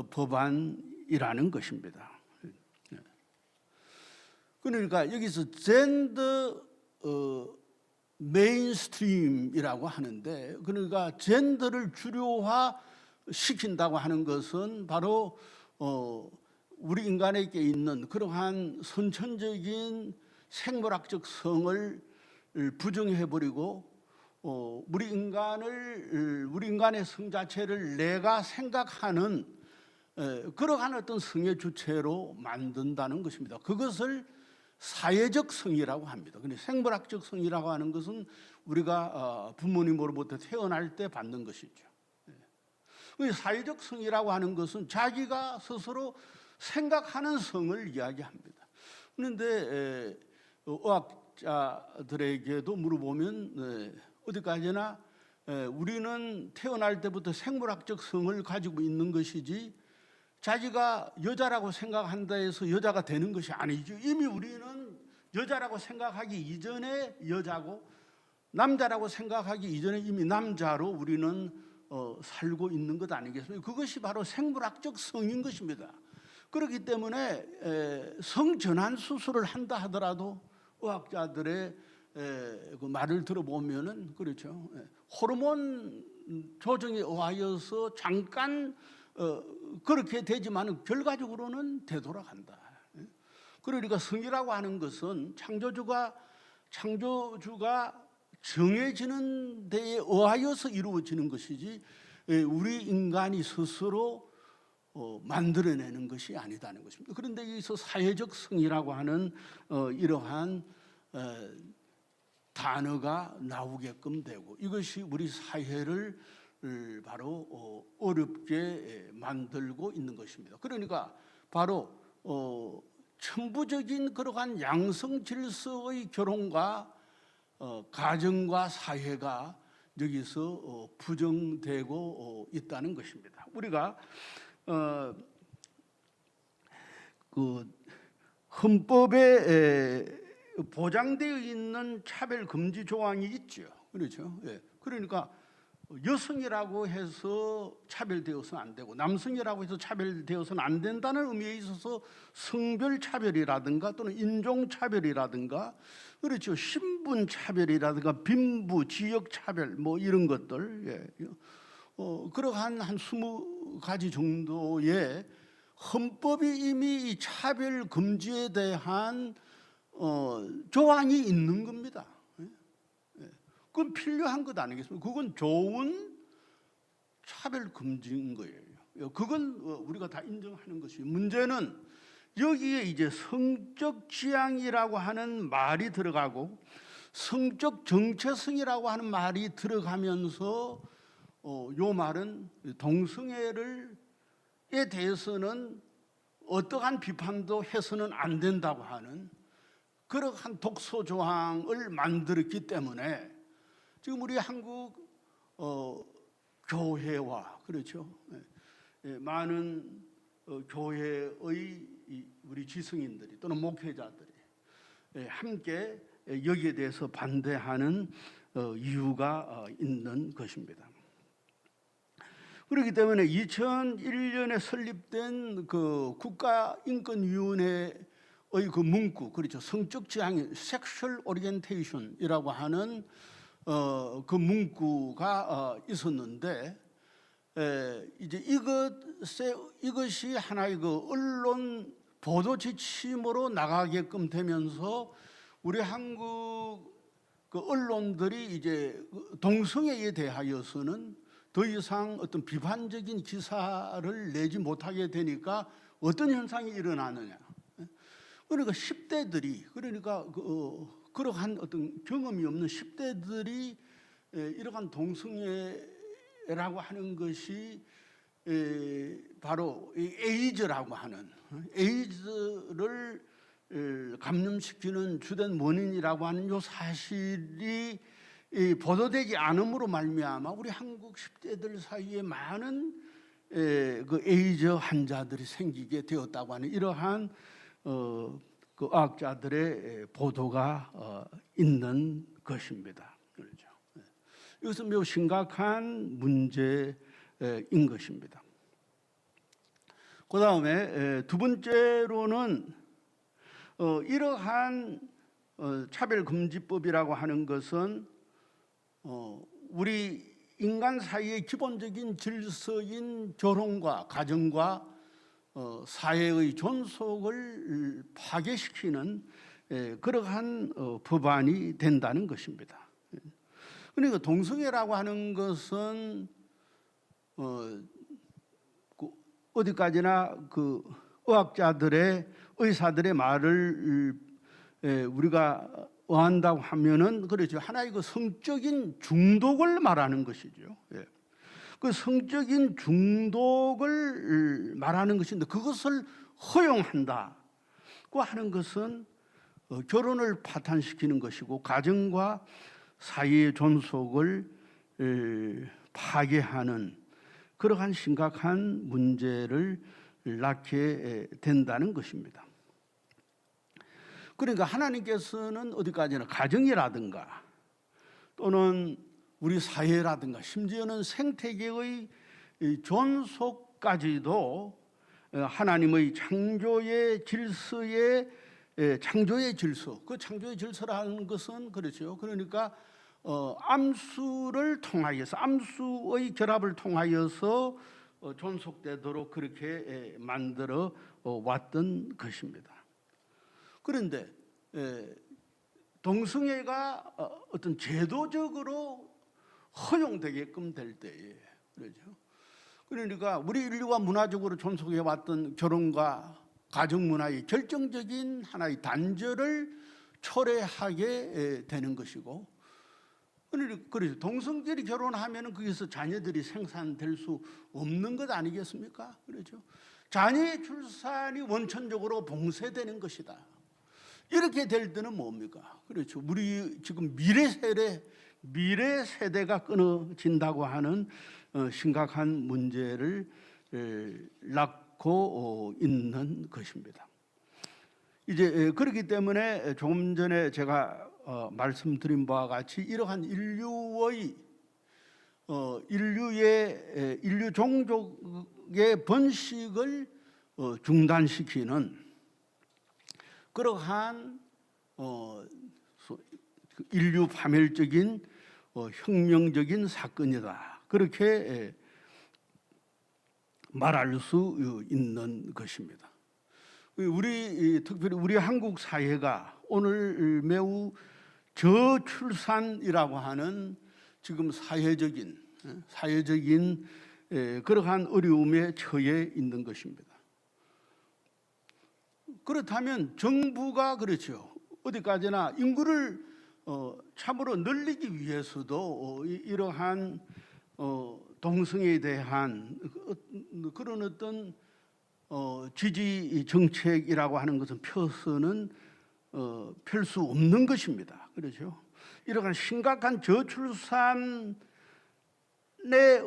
법안이라는 것입니다. 그러니까 여기서 젠더 메인스트림이라고 하는데 그러니까 젠더를 주류화 시킨다고 하는 것은 바로 우리 인간에게 있는 그러한 선천적인 생물학적 성을 부정해버리고 우리 인간의 성 자체를 내가 생각하는 그러한 어떤 성의 주체로 만든다는 것입니다. 그것을 사회적 성이라고 합니다. 근데 생물학적 성이라고 하는 것은 우리가 부모님으로부터 태어날 때 받는 것이죠. 사회적 성이라고 하는 것은 자기가 스스로 생각하는 성을 이야기합니다. 그런데 의학자들에게도 물어보면 어디까지나 우리는 태어날 때부터 생물학적 성을 가지고 있는 것이지 자기가 여자라고 생각한다 해서 여자가 되는 것이 아니죠. 이미 우리는 여자라고 생각하기 이전에 여자고 남자라고 생각하기 이전에 이미 남자로 우리는 살고 있는 것 아니겠습니까? 그것이 바로 생물학적 성인 것입니다. 그렇기 때문에 성전환 수술을 한다 하더라도 의학자들의 그 말을 들어보면은 그렇죠. 호르몬 조정에 의하여서 잠깐 그렇게 되지만 결과적으로는 되돌아간다. 그러니까 성이라고 하는 것은 창조주가 정해지는 데에 의하여서 이루어지는 것이지 우리 인간이 스스로 만들어내는 것이 아니다는 것입니다. 그런데 여기서 사회적 성이라고 하는 이러한 단어가 나오게끔 되고 이것이 우리 사회를 바로 어렵게 만들고 있는 것입니다. 그러니까 바로 천부적인 그러한 양성 질서의 결혼과 가정과 사회가 여기서 부정되고 있다는 것입니다. 우리가 그 헌법에 보장되어 있는 차별 금지 조항이 있죠. 그렇죠? 예. 그러니까 여성이라고 해서 차별되어서는 안 되고 남성이라고 해서 차별되어서는 안 된다는 의미에 있어서 성별 차별이라든가 또는 인종 차별이라든가 그렇죠. 신분 차별이라든가 빈부 지역 차별 뭐 이런 것들 그러한 한 20가지 정도의 헌법이 이미 이 차별 금지에 대한 조항이 있는 겁니다. 그건 필요한 것 아니겠습니까? 그건 좋은 차별 금지인 거예요. 그건 우리가 다 인정하는 것이 문제는 여기에 이제 성적 지향이라고 하는 말이 들어가고 성적 정체성이라고 하는 말이 들어가면서 요 말은 동성애에 대해서는 어떠한 비판도 해서는 안 된다고 하는 그러한 독소 조항을 만들었기 때문에 지금 우리 한국 교회와 그렇죠. 많은 교회의 우리 지성인들이 또는 목회자들이 함께 여기에 대해서 반대하는 이유가 있는 것입니다. 그렇기 때문에 2001년에 설립된 그 국가인권위원회의 그 문구, 그렇죠. 성적 지향이 Sexual Orientation이라고 하는 그 문구가 있었는데 이제 이것이 하나의 그 언론 보도 지침으로 나가게끔 되면서 우리 한국 그 언론들이 이제 동성애에 대하여서는 더 이상 어떤 비판적인 기사를 내지 못하게 되니까 어떤 현상이 일어나느냐. 그러니까 10대들이 그러니까 그러한 어떤 경험이 없는 10대들이 이러한 동성애라고 하는 것이 바로 에이즈라고 하는 에이즈를 감염시키는 주된 원인이라고 하는 요 사실이 보도되지 않음으로 말미암아 우리 한국 10대들 사이에 많은 그 에이즈 환자들이 생기게 되었다고 하는 이러한 그 의학자들의 보도가 있는 것입니다. 그렇죠. 이것은 매우 심각한 문제인 것입니다. 그 다음에 두 번째로는 이러한 차별금지법이라고 하는 것은 우리 인간 사이의 기본적인 질서인 결혼과 가정과 사회의 존속을 파괴시키는 그러한 법안이 된다는 것입니다. 그러니까 동성애라고 하는 것은 어디까지나 그 의사들의 말을 우리가 어한다고 하면은 그렇죠. 하나의 그 성적인 중독을 말하는 것이죠. 그 성적인 중독을 말하는 것인데 그것을 허용한다고 하는 것은 결혼을 파탄시키는 것이고 가정과 사회의 존속을 파괴하는 그러한 심각한 문제를 낳게 된다는 것입니다. 그러니까 하나님께서는 어디까지나 가정이라든가 또는 우리 사회라든가 심지어는 생태계의 존속까지도 하나님의 창조의 질서에 창조의 질서, 그 창조의 질서라는 것은 그렇죠. 그러니까 암수를 통하여서 암수의 결합을 통하여서 존속되도록 그렇게 만들어 왔던 것입니다. 그런데 동성애가 어떤 제도적으로 허용되게끔 될 때에 그렇죠. 그러니까 우리 인류가 문화적으로 존속해 왔던 결혼과 가정 문화의 결정적인 하나의 단절을 초래하게 되는 것이고, 그래서 동성끼리 결혼하면 거기서 자녀들이 생산될 수 없는 것 아니겠습니까? 그렇죠. 자녀의 출산이 원천적으로 봉쇄되는 것이다. 이렇게 될 때는 뭡니까? 그렇죠. 우리 지금 미래 세대가 끊어진다고 하는 심각한 문제를 낳고 있는 것입니다. 이제 그렇기 때문에 조금 전에 제가 말씀드린 바와 같이 이러한 인류 종족의 번식을 중단시키는 그러한 인류 파멸적인 혁명적인 사건이다. 그렇게 말할 수 있는 것입니다. 특별히 우리 한국 사회가 오늘 매우 저출산이라고 하는 지금 사회적인 그러한 어려움에 처해 있는 것입니다. 그렇다면 정부가 그렇죠. 어디까지나 인구를 참으로 늘리기 위해서도 이러한 동성애에 대한 그런 어떤 지지 정책이라고 하는 것은 펴서는 펼 수 없는 것입니다. 그렇죠? 이러한 심각한 저출산의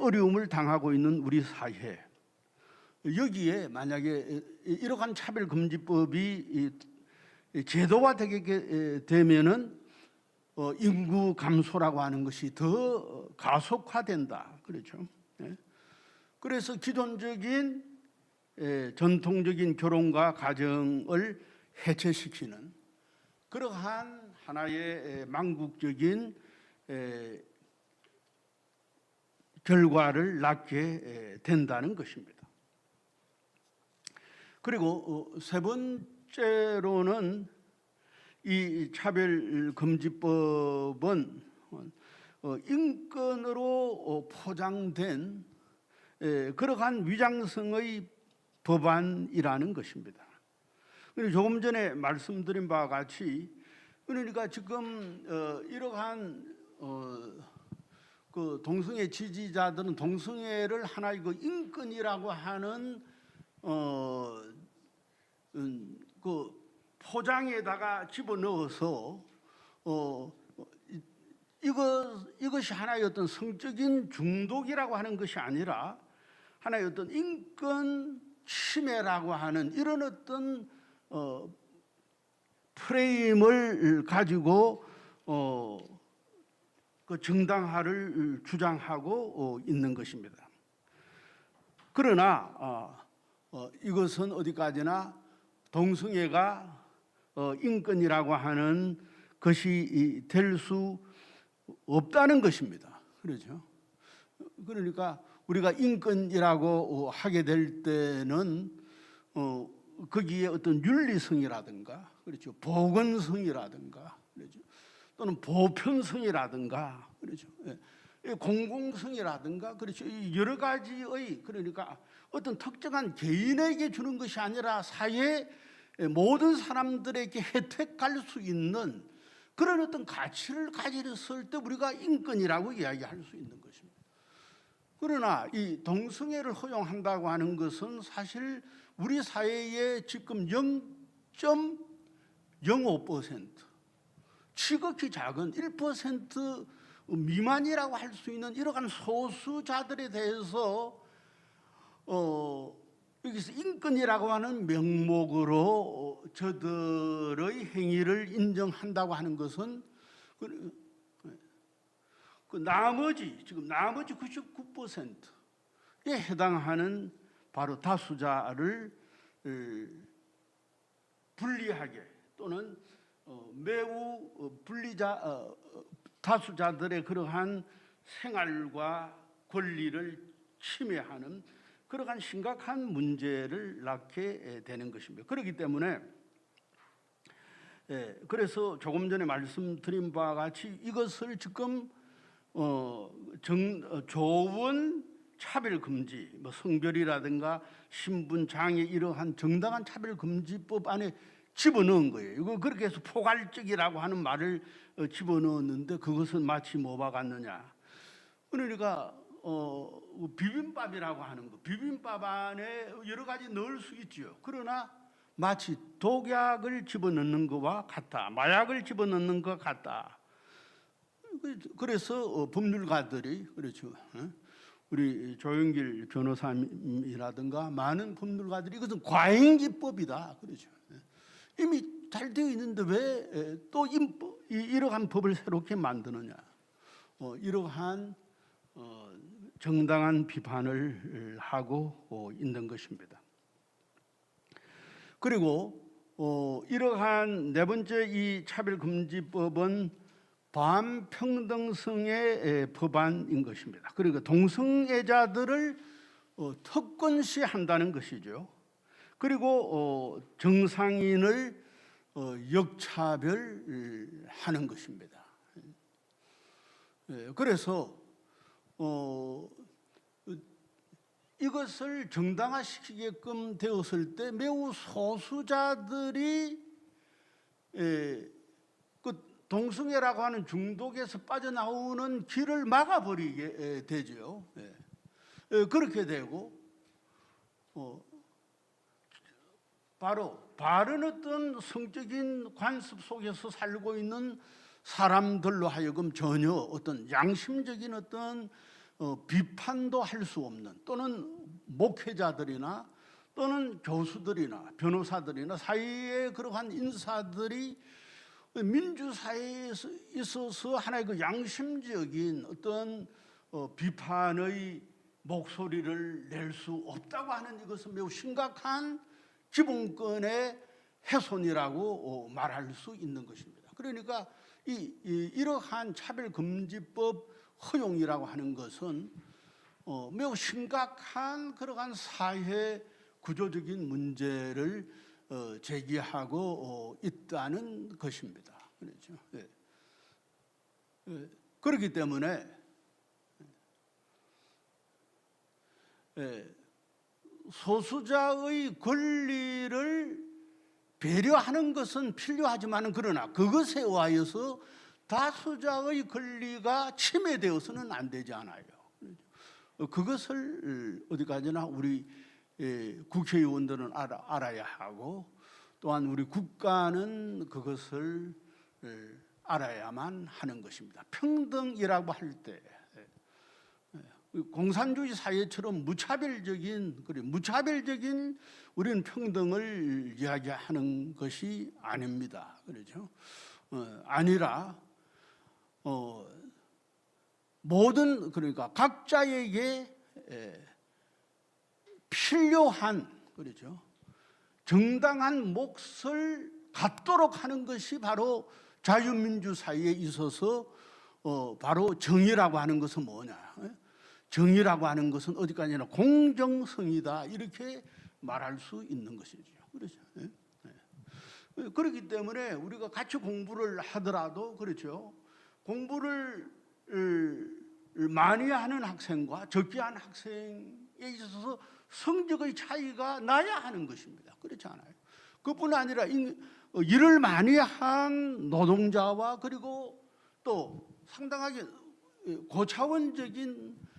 어려움을 당하고 있는 우리 사회, 여기에 만약에 이러한 차별금지법이 제도화되게 되면은 인구 감소라고 하는 것이 더 가속화된다. 그렇죠? 그래서 기존적인 전통적인 결혼과 가정을 해체시키는 그러한 하나의 망국적인 결과를 낳게 된다는 것입니다. 그리고 세 번째로는 이 차별금지법은 인권으로 포장된 그러한 위장성의 법안이라는 것입니다. 조금 전에 말씀드린 바와 같이 그러니까 지금 이러한 그 동성애 지지자들은 동성애를 하나의 그 인권이라고 하는 그 포장에다가 집어넣어서 이것이 하나의 어떤 성적인 중독이라고 하는 것이 아니라 하나의 어떤 인권 침해라고 하는 이런 어떤 프레임을 가지고 그 정당화를 주장하고 있는 것입니다. 그러나 이것은 어디까지나 동성애가 인권이라고 하는 것이 될 수 없다는 것입니다. 그렇죠? 그러니까 우리가 인권이라고 하게 될 때는 거기에 어떤 윤리성이라든가, 그렇죠, 보건성이라든가, 그렇죠, 또는 보편성이라든가, 그렇죠, 공공성이라든가, 그렇죠, 여러 가지의 그러니까 어떤 특정한 개인에게 주는 것이 아니라 사회 모든 사람들에게 혜택할 수 있는 그런 어떤 가치를 가졌을 때 우리가 인권이라고 이야기할 수 있는 것입니다. 그러나 이 동성애를 허용한다고 하는 것은 사실 우리 사회의 지금 0.05% 지극히 작은 1% 미만이라고 할 수 있는 이러한 소수자들에 대해서 여기서 인권이라고 하는 명목으로 저들의 행위를 인정한다고 하는 것은 그 나머지 99%에 해당하는 바로 다수자를 불리하게 또는 매우 다수자들의 그러한 생활과 권리를 침해하는 그러한 심각한 문제를 낳게 되는 것입니다. 그렇기 때문에 그래서 조금 전에 말씀드린 바와 같이 이것을 지금 좋은 차별금지, 뭐 성별이라든가 신분, 장애 이러한 정당한 차별금지법 안에 집어넣은 거예요. 이거 그렇게 해서 포괄적이라고 하는 말을 집어넣었는데 그것은 마치 뭐와 같느냐. 그러니까 비빔밥이라고 하는 거, 비빔밥 안에 여러 가지 넣을 수 있죠. 그러나 마치 독약을 집어넣는 것과 같다, 마약을 집어넣는 것 같다. 그래서 법률가들이 그렇죠. 우리 조영길 변호사님이라든가 많은 법률가들이 이것은 과잉기법이다. 그렇죠. 이미 잘 되어 있는데 왜 또 이러한 법을 새롭게 만드느냐. 이러한 정당한 비판을 하고 있는 것입니다. 그리고 이러한 네 번째 이 차별금지법은 반평등성의 법안인 것입니다. 그러니까 동성애자들을 특권시한다는 것이죠. 그리고 정상인을 역차별하는 것입니다. 이것을 정당화시키게끔 되었을 때 매우 소수자들이 그 동성애라고 하는 중독에서 빠져나오는 길을 막아버리게 되죠. 그렇게 되고 바로 바른 어떤 성적인 관습 속에서 살고 있는 사람들로 하여금 전혀 어떤 양심적인 어떤 비판도 할 수 없는, 또는 목회자들이나 또는 교수들이나 변호사들이나 사회의 그러한 인사들이 민주사회에 있어서 하나의 그 양심적인 어떤 비판의 목소리를 낼 수 없다고 하는 이것은 매우 심각한 기본권의 훼손이라고 말할 수 있는 것입니다. 그러니까 이러한 차별금지법 허용이라고 하는 것은 매우 심각한 그러한 사회 구조적인 문제를 제기하고 있다는 것입니다. 그렇죠? 그렇기 때문에 소수자의 권리를 배려하는 것은 필요하지만, 그러나 그것에 의하여서 다수자의 권리가 침해되어서는 안 되지 않아요. 그것을 어디까지나 우리 국회의원들은 알아야 하고, 또한 우리 국가는 그것을 알아야만 하는 것입니다. 평등이라고 할 때 공산주의 사회처럼 무차별적인 우리는 평등을 이야기하는 것이 아닙니다. 그렇죠? 아니라 모든, 그러니까 각자에게 필요한, 그렇죠, 정당한 몫을 갖도록 하는 것이 바로 자유민주 사회에 있어서 바로 정의라고 하는 것은 뭐냐? 정의라고 하는 것은 어디까지나 공정성이다, 이렇게 말할 수 있는 것이죠. 그렇죠? 그렇기 때문에 우리가 같이 공부를 하더라도, 그렇죠, 공부를 많이 하는 학생과 적게 하는 학생에 있어서 성적의 차이가 나야 하는 것입니다. 그렇지 않아요? 그뿐 아니라 일을 많이 한 노동자와, 그리고 또 상당하게 고차원적인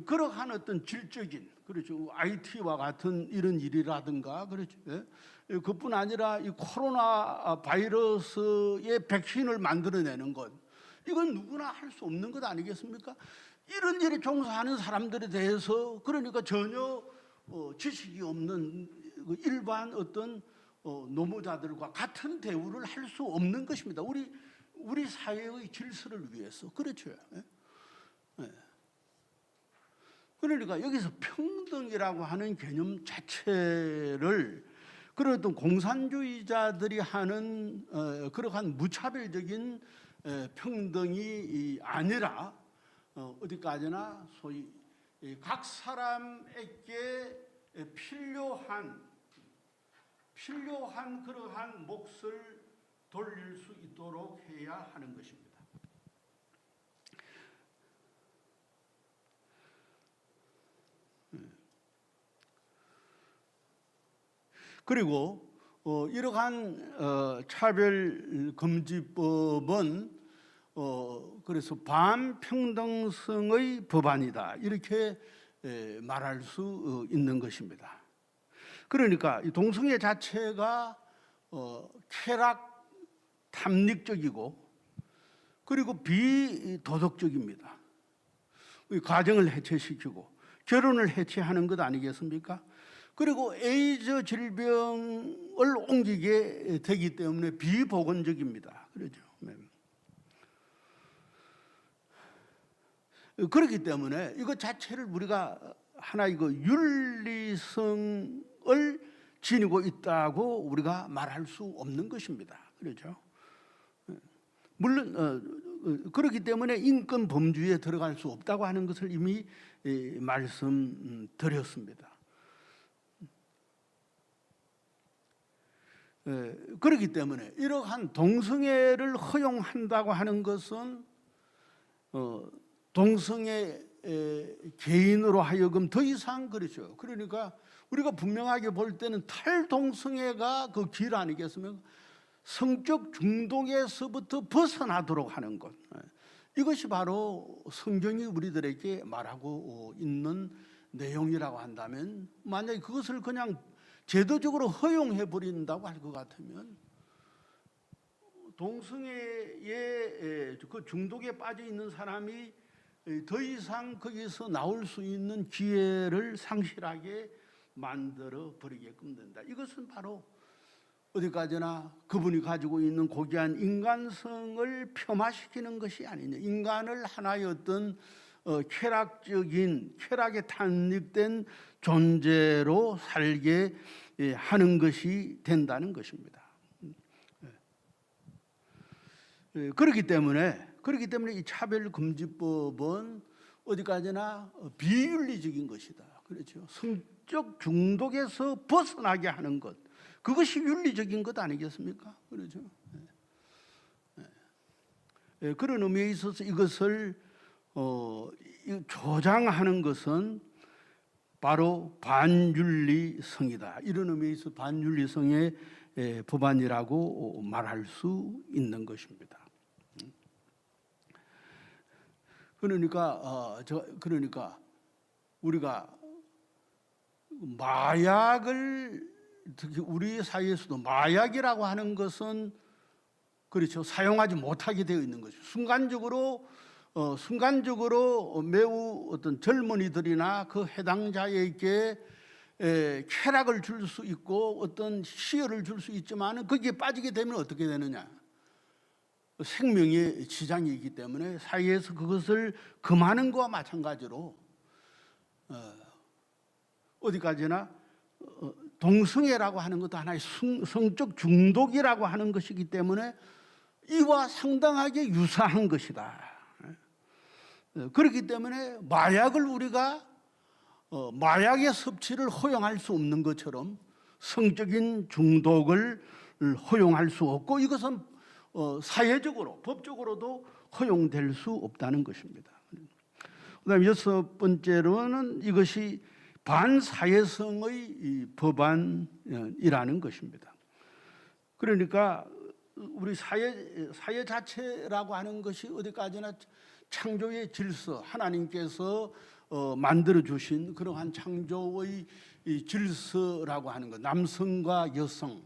그러한 어떤 질적인, 그렇죠, IT와 같은 이런 일이라든가, 그렇죠, 그뿐 아니라 이 코로나 바이러스의 백신을 만들어내는 것, 이건 누구나 할 수 없는 것 아니겠습니까? 이런 일에 종사하는 사람들에 대해서 그러니까 전혀 지식이 없는 일반 어떤 노무자들과 같은 대우를 할 수 없는 것입니다. 우리 사회의 질서를 위해서. 그렇죠. 그러니까 여기서 평등이라고 하는 개념 자체를 그런 어떤 공산주의자들이 하는 그러한 무차별적인 평등이 아니라 어디까지나 소위 각 사람에게 필요한 그러한 몫을 돌릴 수 있도록 해야 하는 것입니다. 그리고 이러한 차별금지법은 그래서 반평등성의 법안이다, 이렇게 말할 수 있는 것입니다. 그러니까 이 동성애 자체가 쾌락 탐닉적이고, 그리고 비도덕적입니다. 가정을 해체시키고 결혼을 해체하는 것 아니겠습니까? 그리고 에이즈 질병을 옮기게 되기 때문에 비보건적입니다. 그렇죠? 그렇기 때문에 이것 자체를 우리가 하나 윤리성을 지니고 있다고 우리가 말할 수 없는 것입니다. 그렇죠? 물론 그렇기 때문에 인권 범주에 들어갈 수 없다고 하는 것을 이미 말씀드렸습니다. 그렇기 때문에 이러한 동성애를 허용한다고 하는 것은 동성애에 개인으로 하여금 더 이상 그렇죠. 그러니까 우리가 분명하게 볼 때는 탈동성애가 그 길 아니겠습니까? 성적 중독에서부터 벗어나도록 하는 것. 이것이 바로 성경이 우리들에게 말하고 있는 내용이라고 한다면, 만약에 그것을 그냥 제도적으로 허용해 버린다고 할 것 같으면 동성애의 그 중독에 빠져 있는 사람이 더 이상 거기서 나올 수 있는 기회를 상실하게 만들어 버리게끔 된다. 이것은 바로 어디까지나 그분이 가지고 있는 고귀한 인간성을 폄하시키는 것이 아니냐. 인간을 하나의 어떤 쾌락에 탄력된 존재로 살게 하는 것이 된다는 것입니다. 그렇기 때문에 이 차별금지법은 어디까지나 비윤리적인 것이다. 그렇죠. 성적 중독에서 벗어나게 하는 것, 그것이 윤리적인 것 아니겠습니까? 그렇죠. 그런 의미에 있어서 이것을 조장하는 것은 바로 반윤리성이다. 이런 의미에 있어서 반윤리성의 법안이라고 말할 수 있는 것입니다. 그러니까 우리가 마약을, 특히 우리 사회에서도 마약이라고 하는 것은 그렇죠, 사용하지 못하게 되어 있는 것이죠. 순간적으로 매우 어떤 젊은이들이나 그 해당자에게 쾌락을 줄 수 있고 어떤 희열을 줄 수 있지만 거기에 빠지게 되면 어떻게 되느냐? 생명의 지장이 있기 때문에 사회에서 그것을 금하는 것과 마찬가지로 어디까지나 동성애라고 하는 것도 하나의 성적 중독이라고 하는 것이기 때문에 이와 상당하게 유사한 것이다. 그렇기 때문에 마약을 우리가 마약의 섭취를 허용할 수 없는 것처럼 성적인 중독을 허용할 수 없고, 이것은 사회적으로 법적으로도 허용될 수 없다는 것입니다. 그다음에 여섯 번째로는 이것이 반사회성의 법안이라는 것입니다. 그러니까 우리 사회 자체라고 하는 것이 어디까지나 창조의 질서, 하나님께서 만들어 주신 그러한 창조의 질서라고 하는 것, 남성과 여성,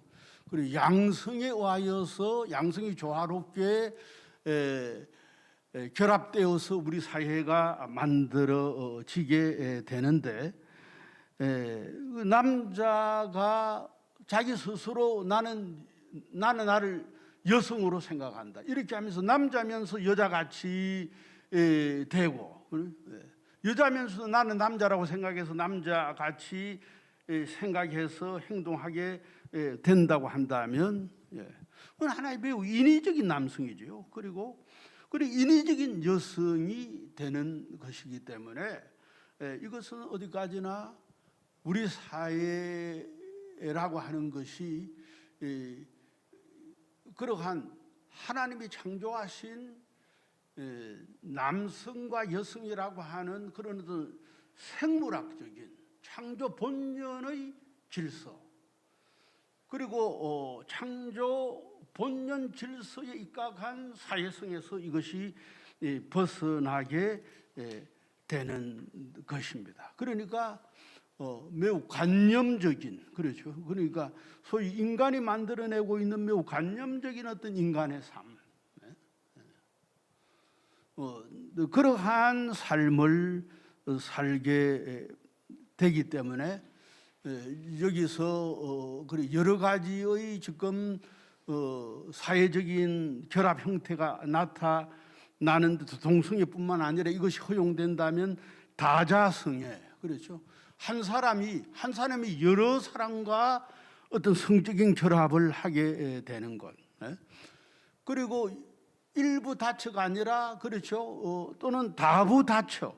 그리고 양성에 의하여서 양성이 조화롭게 결합되어서 우리 사회가 만들어지게 되는데, 남자가 자기 스스로 나는 나를 여성으로 생각한다, 이렇게 하면서 남자면서 여자같이 되고, 여자면서도 나는 남자라고 생각해서 남자같이 생각해서 행동하게 된다고 한다면, 그건 하나의 매우 인위적인 남성이죠. 그리고 인위적인 여성이 되는 것이기 때문에 이것은 어디까지나 우리 사회라고 하는 것이 그러한 하나님이 창조하신 남성과 여성이라고 하는 그런 어떤 생물학적인 창조 본연의 질서, 그리고 창조 본연 질서에 입각한 사회성에서 이것이 벗어나게 되는 것입니다. 그러니까 매우 관념적인, 그렇죠. 그러니까 소위 인간이 만들어내고 있는 매우 관념적인 어떤 인간의 삶, 그러한 삶을 살게 되기 때문에 여기서 여러 가지의 지금 사회적인 결합 형태가 나타나는데, 동성애뿐만 아니라 이것이 허용된다면 다자성애, 그렇죠. 한 사람이 여러 사람과 어떤 성적인 결합을 하게 되는 것, 그리고 일부 다처가 아니라, 그렇죠, 또는 다부 다처,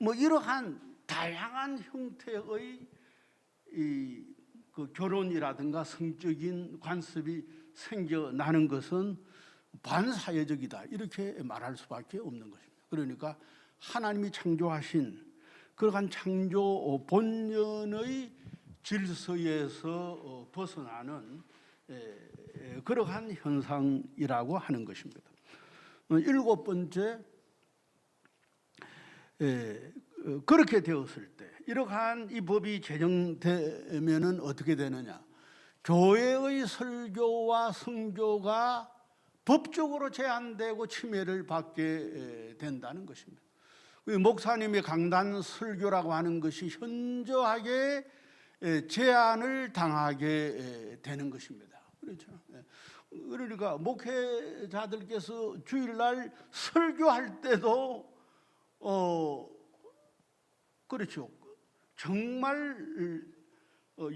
뭐 이러한 다양한 형태의 그 결혼이라든가 성적인 관습이 생겨나는 것은 반사회적이다, 이렇게 말할 수밖에 없는 것입니다. 그러니까 하나님이 창조하신 그러한 창조 본연의 질서에서 벗어나는 그러한 현상이라고 하는 것입니다. 일곱 번째, 그렇게 되었을 때 이러한 이 법이 제정되면은 어떻게 되느냐? 교회의 설교와 성교가 법적으로 제한되고 침해를 받게 된다는 것입니다. 목사님의 강단 설교라고 하는 것이 현저하게 제한을 당하게 되는 것입니다. 그렇죠. 그러니까 목회자들께서 주일날 설교할 때도 그렇죠. 정말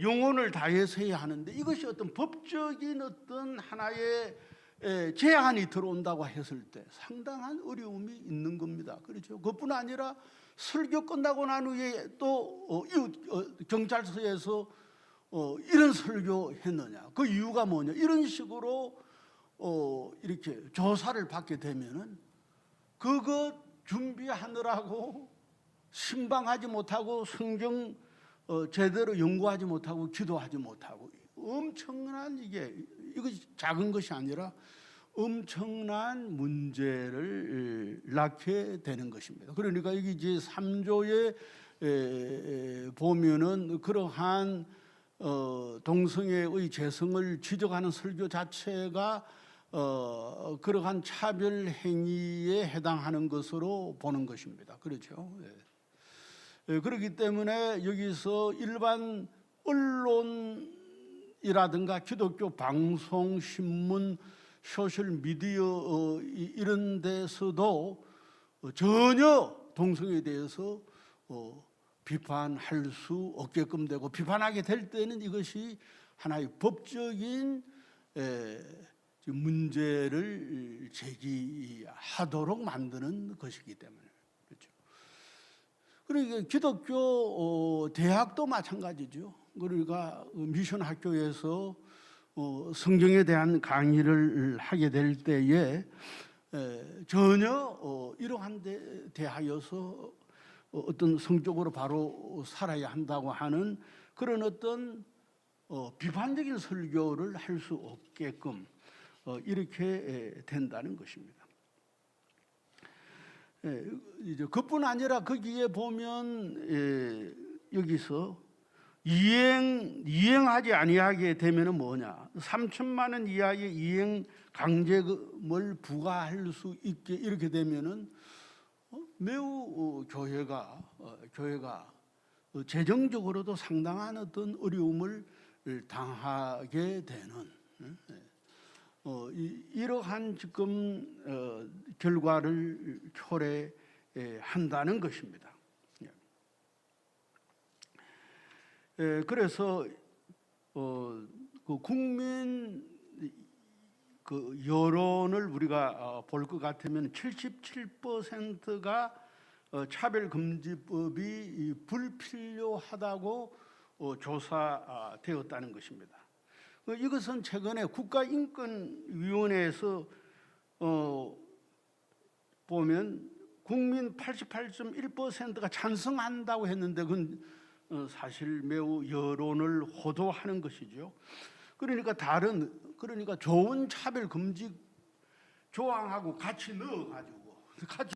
영혼을 다해서 해야 하는데 이것이 어떤 법적인 어떤 하나의 제한이 들어온다고 했을 때 상당한 어려움이 있는 겁니다. 그렇죠. 그뿐 아니라 설교 끝나고 난 후에 또 경찰서에서 이런 설교 했느냐, 그 이유가 뭐냐, 이런 식으로 이렇게 조사를 받게 되면은 그것 준비하느라고 신방하지 못하고 성경 제대로 연구하지 못하고 기도하지 못하고 엄청난 이것이 작은 것이 아니라 엄청난 문제를 낳게 되는 것입니다. 그러니까 여기 이제 3조에 보면은 그러한 동성애의 재성을 지적하는 설교 자체가 그러한 차별 행위에 해당하는 것으로 보는 것입니다. 그렇죠. 그렇기 때문에 여기서 일반 언론이라든가 기독교 방송, 신문, 소셜 미디어 이런 데서도 전혀 동성애에 대해서 비판할 수 없게끔 되고, 비판하게 될 때는 이것이 하나의 법적인 문제를 제기하도록 만드는 것이기 때문에 그렇죠. 그러니까 기독교 대학도 마찬가지죠. 그러니까 미션 학교에서 성경에 대한 강의를 하게 될 때에 전혀 이러한 데 대하여서 어떤 성적으로 바로 살아야 한다고 하는 그런 어떤 비판적인 설교를 할 수 없게끔 이렇게 된다는 것입니다. 이제 그뿐 아니라 거기에 보면 여기서 이행하지 아니하게 되면은 뭐냐? 3천만 원 이하의 이행 강제금을 부과할 수 있게 이렇게 되면은 매우 교회가 재정적으로도 상당한 어떤 어려움을 당하게 되는 이러한 지금 결과를 초래한다는 것입니다. 그래서 그 국민 그 여론을 우리가 볼 것 같으면 77%가 차별금지법이 불필요하다고 조사되었다는 것입니다. 이것은 최근에 국가인권위원회에서 보면 국민 88.1%가 찬성한다고 했는데 그건 사실 매우 여론을 호도하는 것이죠. 그러니까 그러니까 좋은 차별 금지 조항하고 같이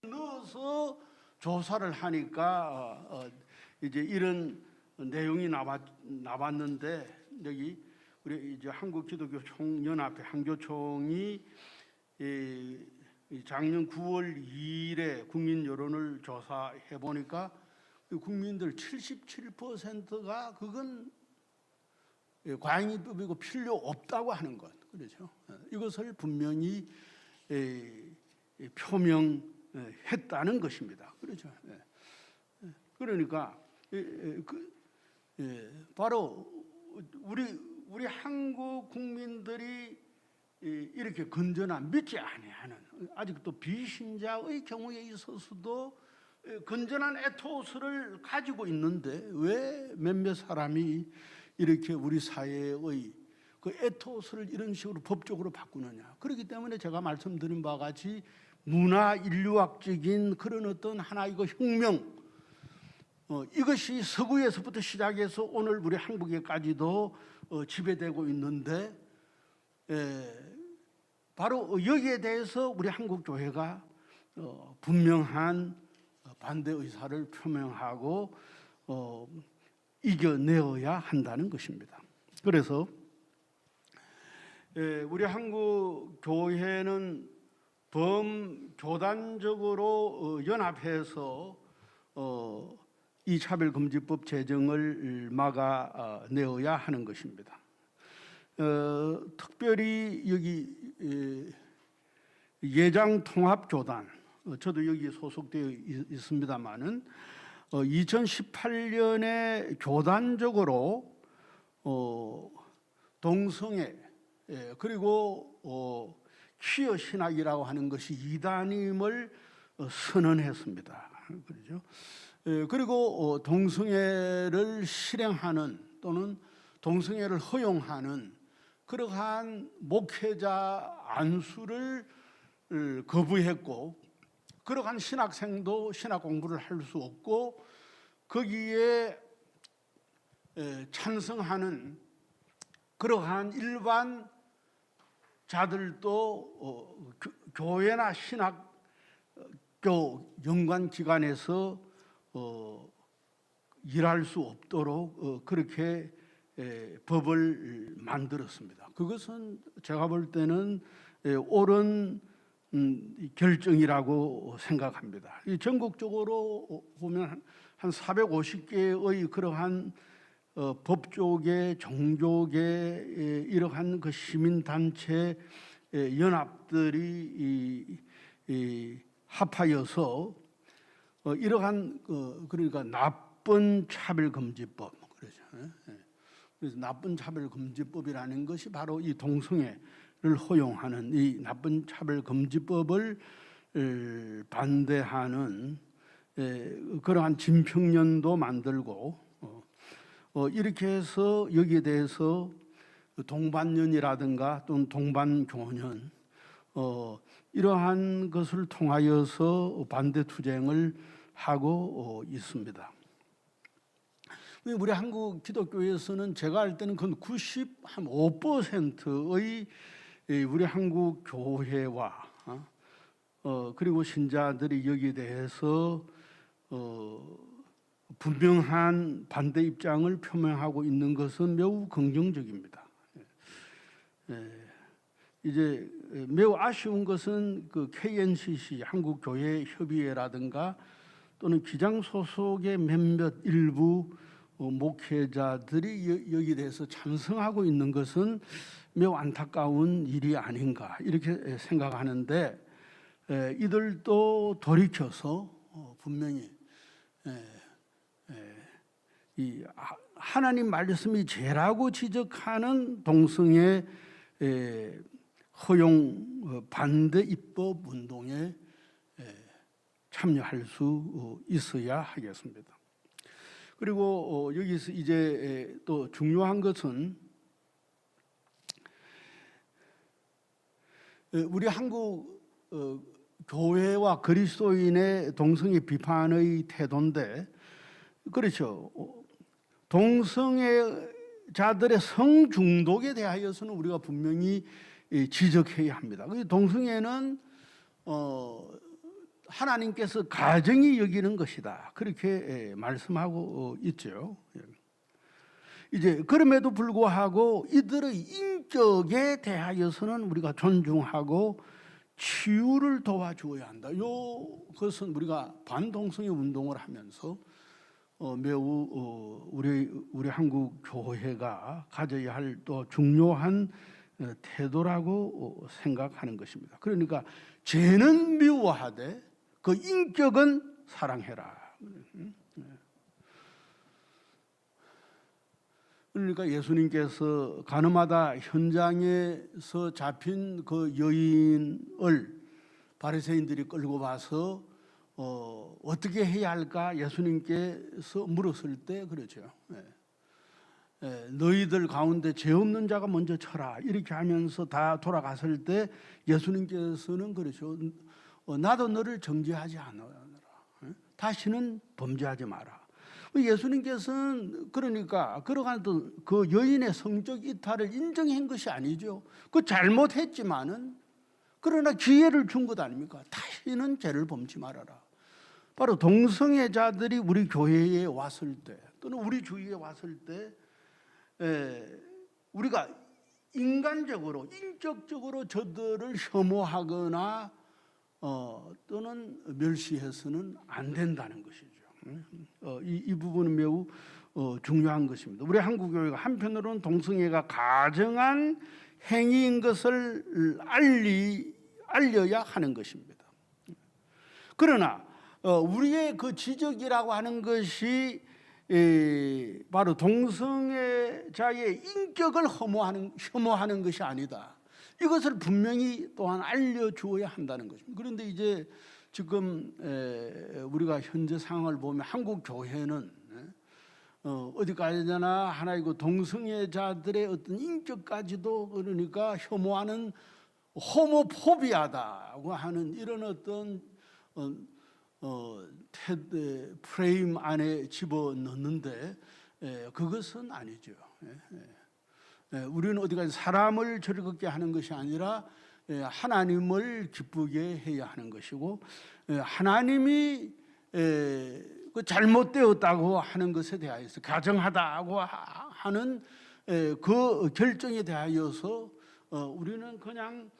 넣어서 조사를 하니까 이제 이런 내용이 나왔는데 여기 우리 이제 한국기독교총연합회 한교총이 작년 9월 2일에 국민 여론을 조사해 보니까 국민들 77%가 그건 과잉법이고 필요 없다고 하는 것, 그렇죠. 이것을 분명히 표명했다는 것입니다. 그렇죠. 그러니까 바로 우리 한국 국민들이 이렇게 건전한 믿지 아니하는 아직도 비신자의 경우에 있어서도 건전한 에토스를 가지고 있는데 왜 몇몇 사람이 이렇게 우리 사회의 그 에토스를 이런 식으로 법적으로 바꾸느냐. 그렇기 때문에 제가 말씀드린 바와 같이 문화 인류학적인 그런 어떤 하나의 그 혁명, 이것이 서구에서부터 시작해서 오늘 우리 한국에까지도 지배되고 있는데, 바로 여기에 대해서 우리 한국 교회가 분명한 반대 의사를 표명하고 이겨내어야 한다는 것입니다. 그래서 우리 한국 교회는 범교단적으로 연합해서 이 차별금지법 제정을 막아내어야 하는 것입니다. 특별히 여기 예장통합교단, 저도 여기 소속되어 있습니다마는 2018년에 교단적으로 동성애 그리고 퀴어 신학이라고 하는 것이 이단임을 선언했습니다. 그렇죠? 그리고 동성애를 실행하는 또는 동성애를 허용하는 그러한 목회자 안수를 거부했고, 그러한 신학생도 신학 공부를 할 수 없고 거기에 찬성하는 그러한 일반 자들도 교회나 신학교 연관기관에서 일할 수 없도록 그렇게 법을 만들었습니다. 그것은 제가 볼 때는 옳은 결정이라고 생각합니다. 전국적으로 보면 한 450개의 그러한 법조계, 종교계 이러한 그 시민단체 연합들이 합하여서 이러한 그러니까 나쁜 차별금지법, 그렇죠. 그래서 나쁜 차별금지법이라는 것이 바로 이 동성애를 허용하는 이 나쁜 차별금지법을 반대하는 그러한 진평년도 만들고, 이렇게 해서 여기에 대해서 동반년이라든가 또는 동반교년 이러한 것을 통하여서 반대 투쟁을 하고 있습니다. 우리 한국 기독교에서는 제가 알 때는 그 95%의 우리 한국 교회와 그리고 신자들이 여기에 대해서 분명한 반대 입장을 표명하고 있는 것은 매우 긍정적입니다. 이제 매우 아쉬운 것은 그 KNCC 한국교회협의회라든가 또는 기장 소속의 몇몇 일부 목회자들이 여기에 대해서 찬성하고 있는 것은 매우 안타까운 일이 아닌가 이렇게 생각하는데, 이들도 돌이켜서 분명히 이 하나님 말씀이 죄라고 지적하는 동성애 허용 반대 입법 운동에 참여할 수 있어야 하겠습니다. 그리고 여기서 이제 또 중요한 것은 우리 한국 교회와 그리스도인의 동성애 비판의 태도인데, 그렇죠. 동성애자들의 성중독에 대하여서는 우리가 분명히 지적해야 합니다. 동성애는 하나님께서 가정이 여기는 것이다, 그렇게 말씀하고 있죠. 이제 그럼에도 불구하고 이들의 인격에 대하여서는 우리가 존중하고 치유를 도와주어야 한다. 그것은 우리가 반동성애 운동을 하면서 매우 우리 한국 교회가 가져야 할 또 중요한 태도라고 생각하는 것입니다. 그러니까 죄는 미워하되 그 인격은 사랑해라. 그러니까 예수님께서 가늠하다 현장에서 잡힌 그 여인을 바리새인들이 끌고 와서 어떻게 해야 할까 예수님께서 물었을 때 그러죠. 너희들 가운데 죄 없는 자가 먼저 쳐라, 이렇게 하면서 다 돌아갔을 때 예수님께서는 그러죠. 나도 너를 정죄하지 않으라. 다시는 범죄하지 마라. 예수님께서는 그러니까 그러한 그 여인의 성적 이탈을 인정한 것이 아니죠. 그 잘못했지만은 그러나 기회를 준 것 아닙니까? 다시는 죄를 범치 말아라. 바로 동성애자들이 우리 교회에 왔을 때 또는 우리 주위에 왔을 때 우리가 인간적으로 인격적으로 저들을 혐오하거나 또는 멸시해서는 안 된다는 것이죠. 이 부분은 매우 중요한 것입니다. 우리 한국교회가 한편으로는 동성애가 가정한 행위인 것을 알려야 하는 것입니다. 그러나 우리의 그 지적이라고 하는 것이 바로 동성애자의 인격을 혐오하는 것이 아니다. 이것을 분명히 또한 알려주어야 한다는 것입니다. 그런데 이제 지금 우리가 현재 상황을 보면 한국 교회는 어디까지나 하나의 그 동성애자들의 어떤 인격까지도 그러니까 혐오하는 호모포비아다고 하는 이런 어떤 프레임 안에 집어넣는데 그것은 아니죠. 우리는 어디까지 사람을 즐겁게 하는 것이 아니라 하나님을 기쁘게 해야 하는 것이고 하나님이 잘못되었다고 하는 것에 대하여서 가정하다고 하는 그 결정에 대하여서 우리는 그냥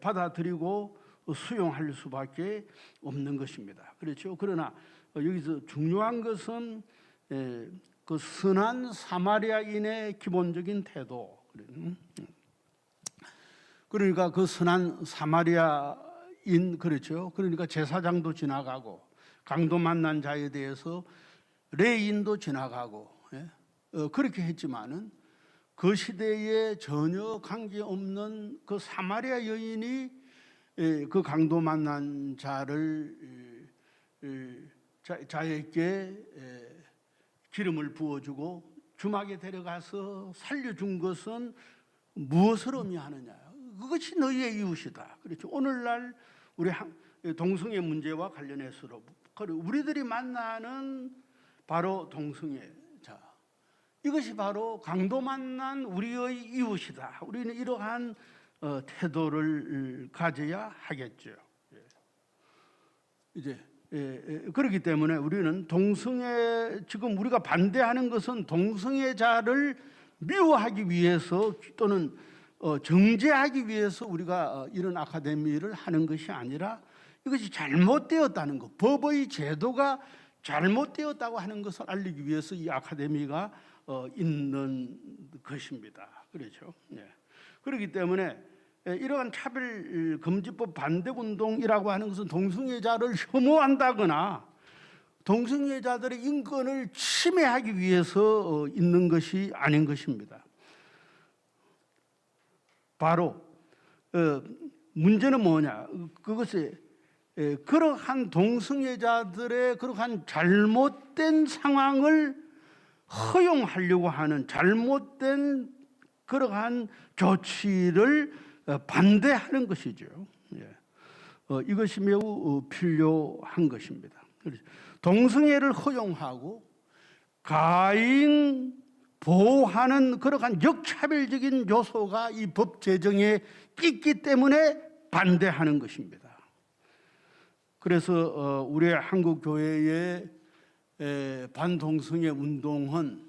받아들이고 수용할 수밖에 없는 것입니다. 그렇죠? 그러나 여기서 중요한 것은 그 선한 사마리아인의 기본적인 태도. 그러니까 그 선한 사마리아인 그렇죠. 그러니까 제사장도 지나가고 강도 만난 자에 대해서 레인도 지나가고 그렇게 했지만은 그 시대에 전혀 관계없는 그 사마리아 여인이 그 강도 만난 자에게 기름을 부어주고 주막에 데려가서 살려준 것은 무엇을 의미하느냐? 그것이 너희의 이웃이다. 그렇죠. 오늘날 우리 동성애 문제와 관련해서 우리들이 만나는 바로 동성애자. 이것이 바로 강도 만난 우리의 이웃이다. 우리는 이러한 태도를 가져야 하겠죠. 이제 그렇기 때문에 우리는 지금 우리가 반대하는 것은 동성애자를 미워하기 위해서 또는 정죄하기 위해서 우리가 이런 아카데미를 하는 것이 아니라 이것이 잘못되었다는 것, 법의 제도가 잘못되었다고 하는 것을 알리기 위해서 이 아카데미가 있는 것입니다. 그렇죠? 그렇기 때문에 이러한 차별금지법 반대운동이라고 하는 것은 동성애자를 혐오한다거나 동성애자들의 인권을 침해하기 위해서 있는 것이 아닌 것입니다. 바로 문제는 뭐냐? 그것이 그러한 동성애자들의 그러한 잘못된 상황을 허용하려고 하는 잘못된 그러한 조치를 반대하는 것이죠. 이것이 매우 필요한 것입니다. 동성애를 허용하고 가인 보호하는 그러한 역차별적인 요소가 이 법 제정에 있기 때문에 반대하는 것입니다. 그래서 우리 한국 교회의 반동성애 운동은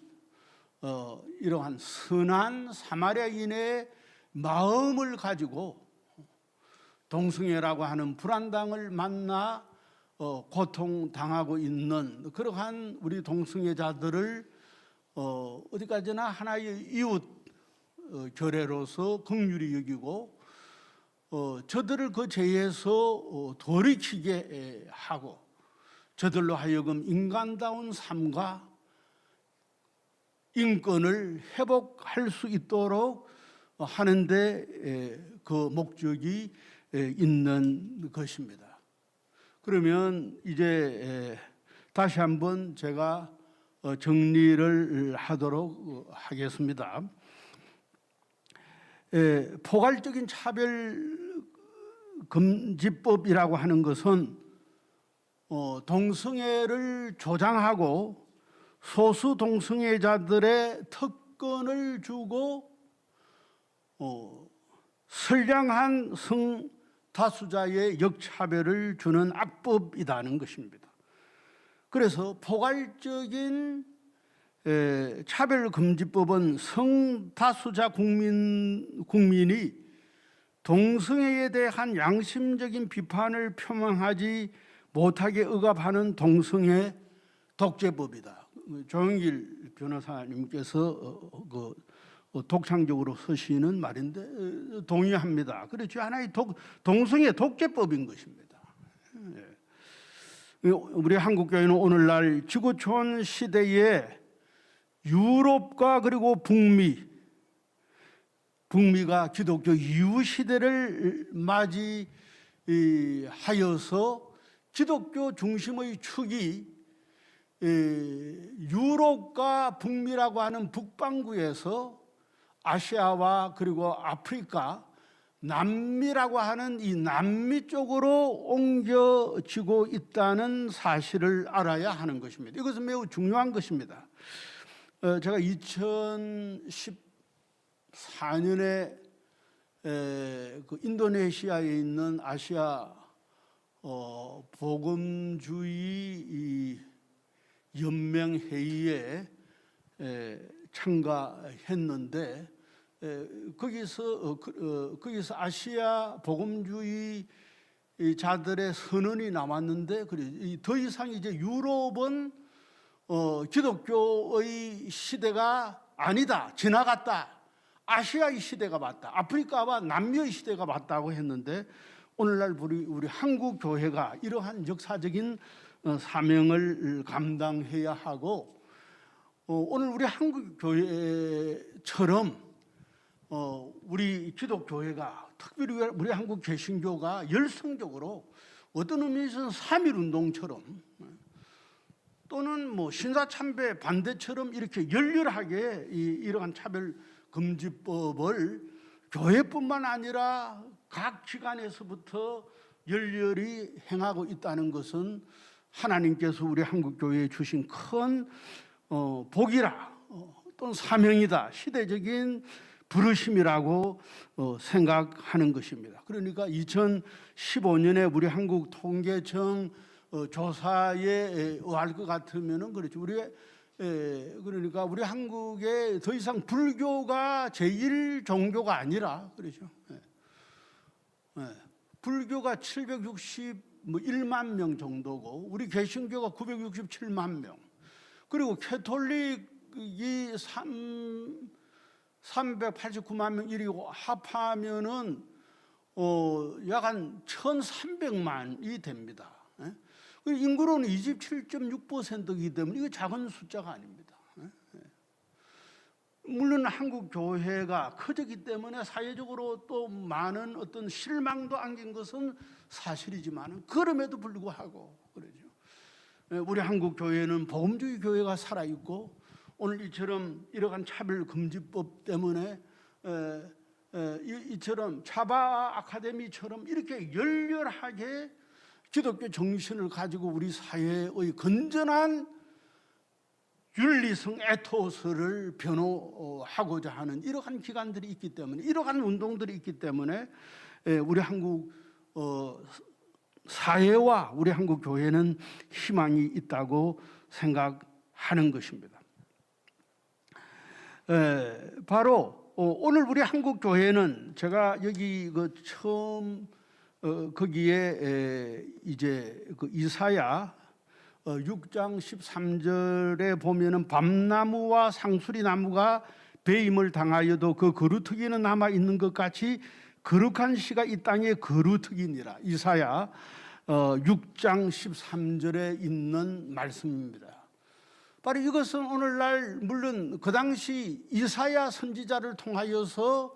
이러한 선한 사마리아인의 마음을 가지고 동성애라고 하는 불안당을 만나 고통당하고 있는 그러한 우리 동성애자들을 어디까지나 하나의 이웃 결례로서 긍휼히 여기고 저들을 그 죄에서 돌이키게 하고 저들로 하여금 인간다운 삶과 인권을 회복할 수 있도록 하는데 그 목적이 있는 것입니다. 그러면 이제 다시 한번 제가 정리를 하도록 하겠습니다. 포괄적인 차별 금지법이라고 하는 것은 동성애를 조장하고 소수 동성애자들의 특권을 주고 선량한 성다수자의 역차별을 주는 악법이라는 것입니다. 그래서 포괄적인 차별금지법은 성다수자 국민이 동성애에 대한 양심적인 비판을 표명하지 못하게 억압하는 동성애 독재법이다. 조영길 변호사님께서 독창적으로 쓰시는 말인데 동의합니다. 그렇죠. 하나의 동성애 독재법인 것입니다. 우리 한국교회는 오늘날 지구촌 시대에 유럽과 그리고 북미가 기독교 이후 시대를 맞이하여서 기독교 중심의 축이 유럽과 북미라고 하는 북반구에서 아시아와 그리고 아프리카, 남미라고 하는 이 남미 쪽으로 옮겨지고 있다는 사실을 알아야 하는 것입니다. 이것은 매우 중요한 것입니다. 제가 2014년에 그 인도네시아에 있는 아시아 복음주의 연맹회의에 참가했는데 거기서 아시아 복음주의 자들의 선언이 나왔는데 더 이상 이제 유럽은 기독교의 시대가 아니다, 지나갔다. 아시아의 시대가 맞다. 아프리카와 남미의 시대가 맞다고 했는데 오늘날 우리 한국 교회가 이러한 역사적인 사명을 감당해야 하고 오늘 우리 한국 교회처럼 우리 기독교회가 특별히 우리 한국 개신교가 열성적으로 어떤 의미에서는 3.1 운동처럼 또는 뭐 신사참배 반대처럼 이렇게 열렬하게 이러한 차별금지법을 교회뿐만 아니라 각 기관에서부터 열렬히 행하고 있다는 것은 하나님께서 우리 한국교회에 주신 큰 복이라 또는 사명이다, 시대적인 부르심이라고 생각하는 것입니다. 그러니까 2015년에 우리 한국통계청 조사에 의할 것 같으면은 그렇죠. 그러니까 우리 한국에 더 이상 불교가 제1 종교가 아니라 그렇죠. 불교가 761만 명 정도고 우리 개신교가 967만 명. 그리고 캐톨릭이 389만 명 이리고 합하면은 약 한 1,300만이 됩니다. 인구로는 27.6%이기 때문에 이거 작은 숫자가 아닙니다. 물론 한국 교회가 커졌기 때문에 사회적으로 또 많은 어떤 실망도 안긴 것은 사실이지만 그럼에도 불구하고 그러죠. 우리 한국 교회는 복음주의 교회가 살아 있고 오늘 이처럼 이러한 차별금지법 때문에 이처럼 차바 아카데미처럼 이렇게 열렬하게 기독교 정신을 가지고 우리 사회의 건전한 윤리성 에토스를 변호하고자 하는 이러한 기관들이 있기 때문에 이러한 운동들이 있기 때문에 우리 한국 사회와 우리 한국 교회는 희망이 있다고 생각하는 것입니다. 바로 오늘 우리 한국 교회는 제가 여기 처음 거기에 이제 이사야 6장 13절에 보면은 밤나무와 상수리나무가 배임을 당하여도 그 거루터기는 남아 있는 것 같이 거룩한 씨가 이 땅에 거루터기니라. 이사야 6장 13절에 있는 말씀입니다. 바로 이것은 오늘날 물론 그 당시 이사야 선지자를 통하여서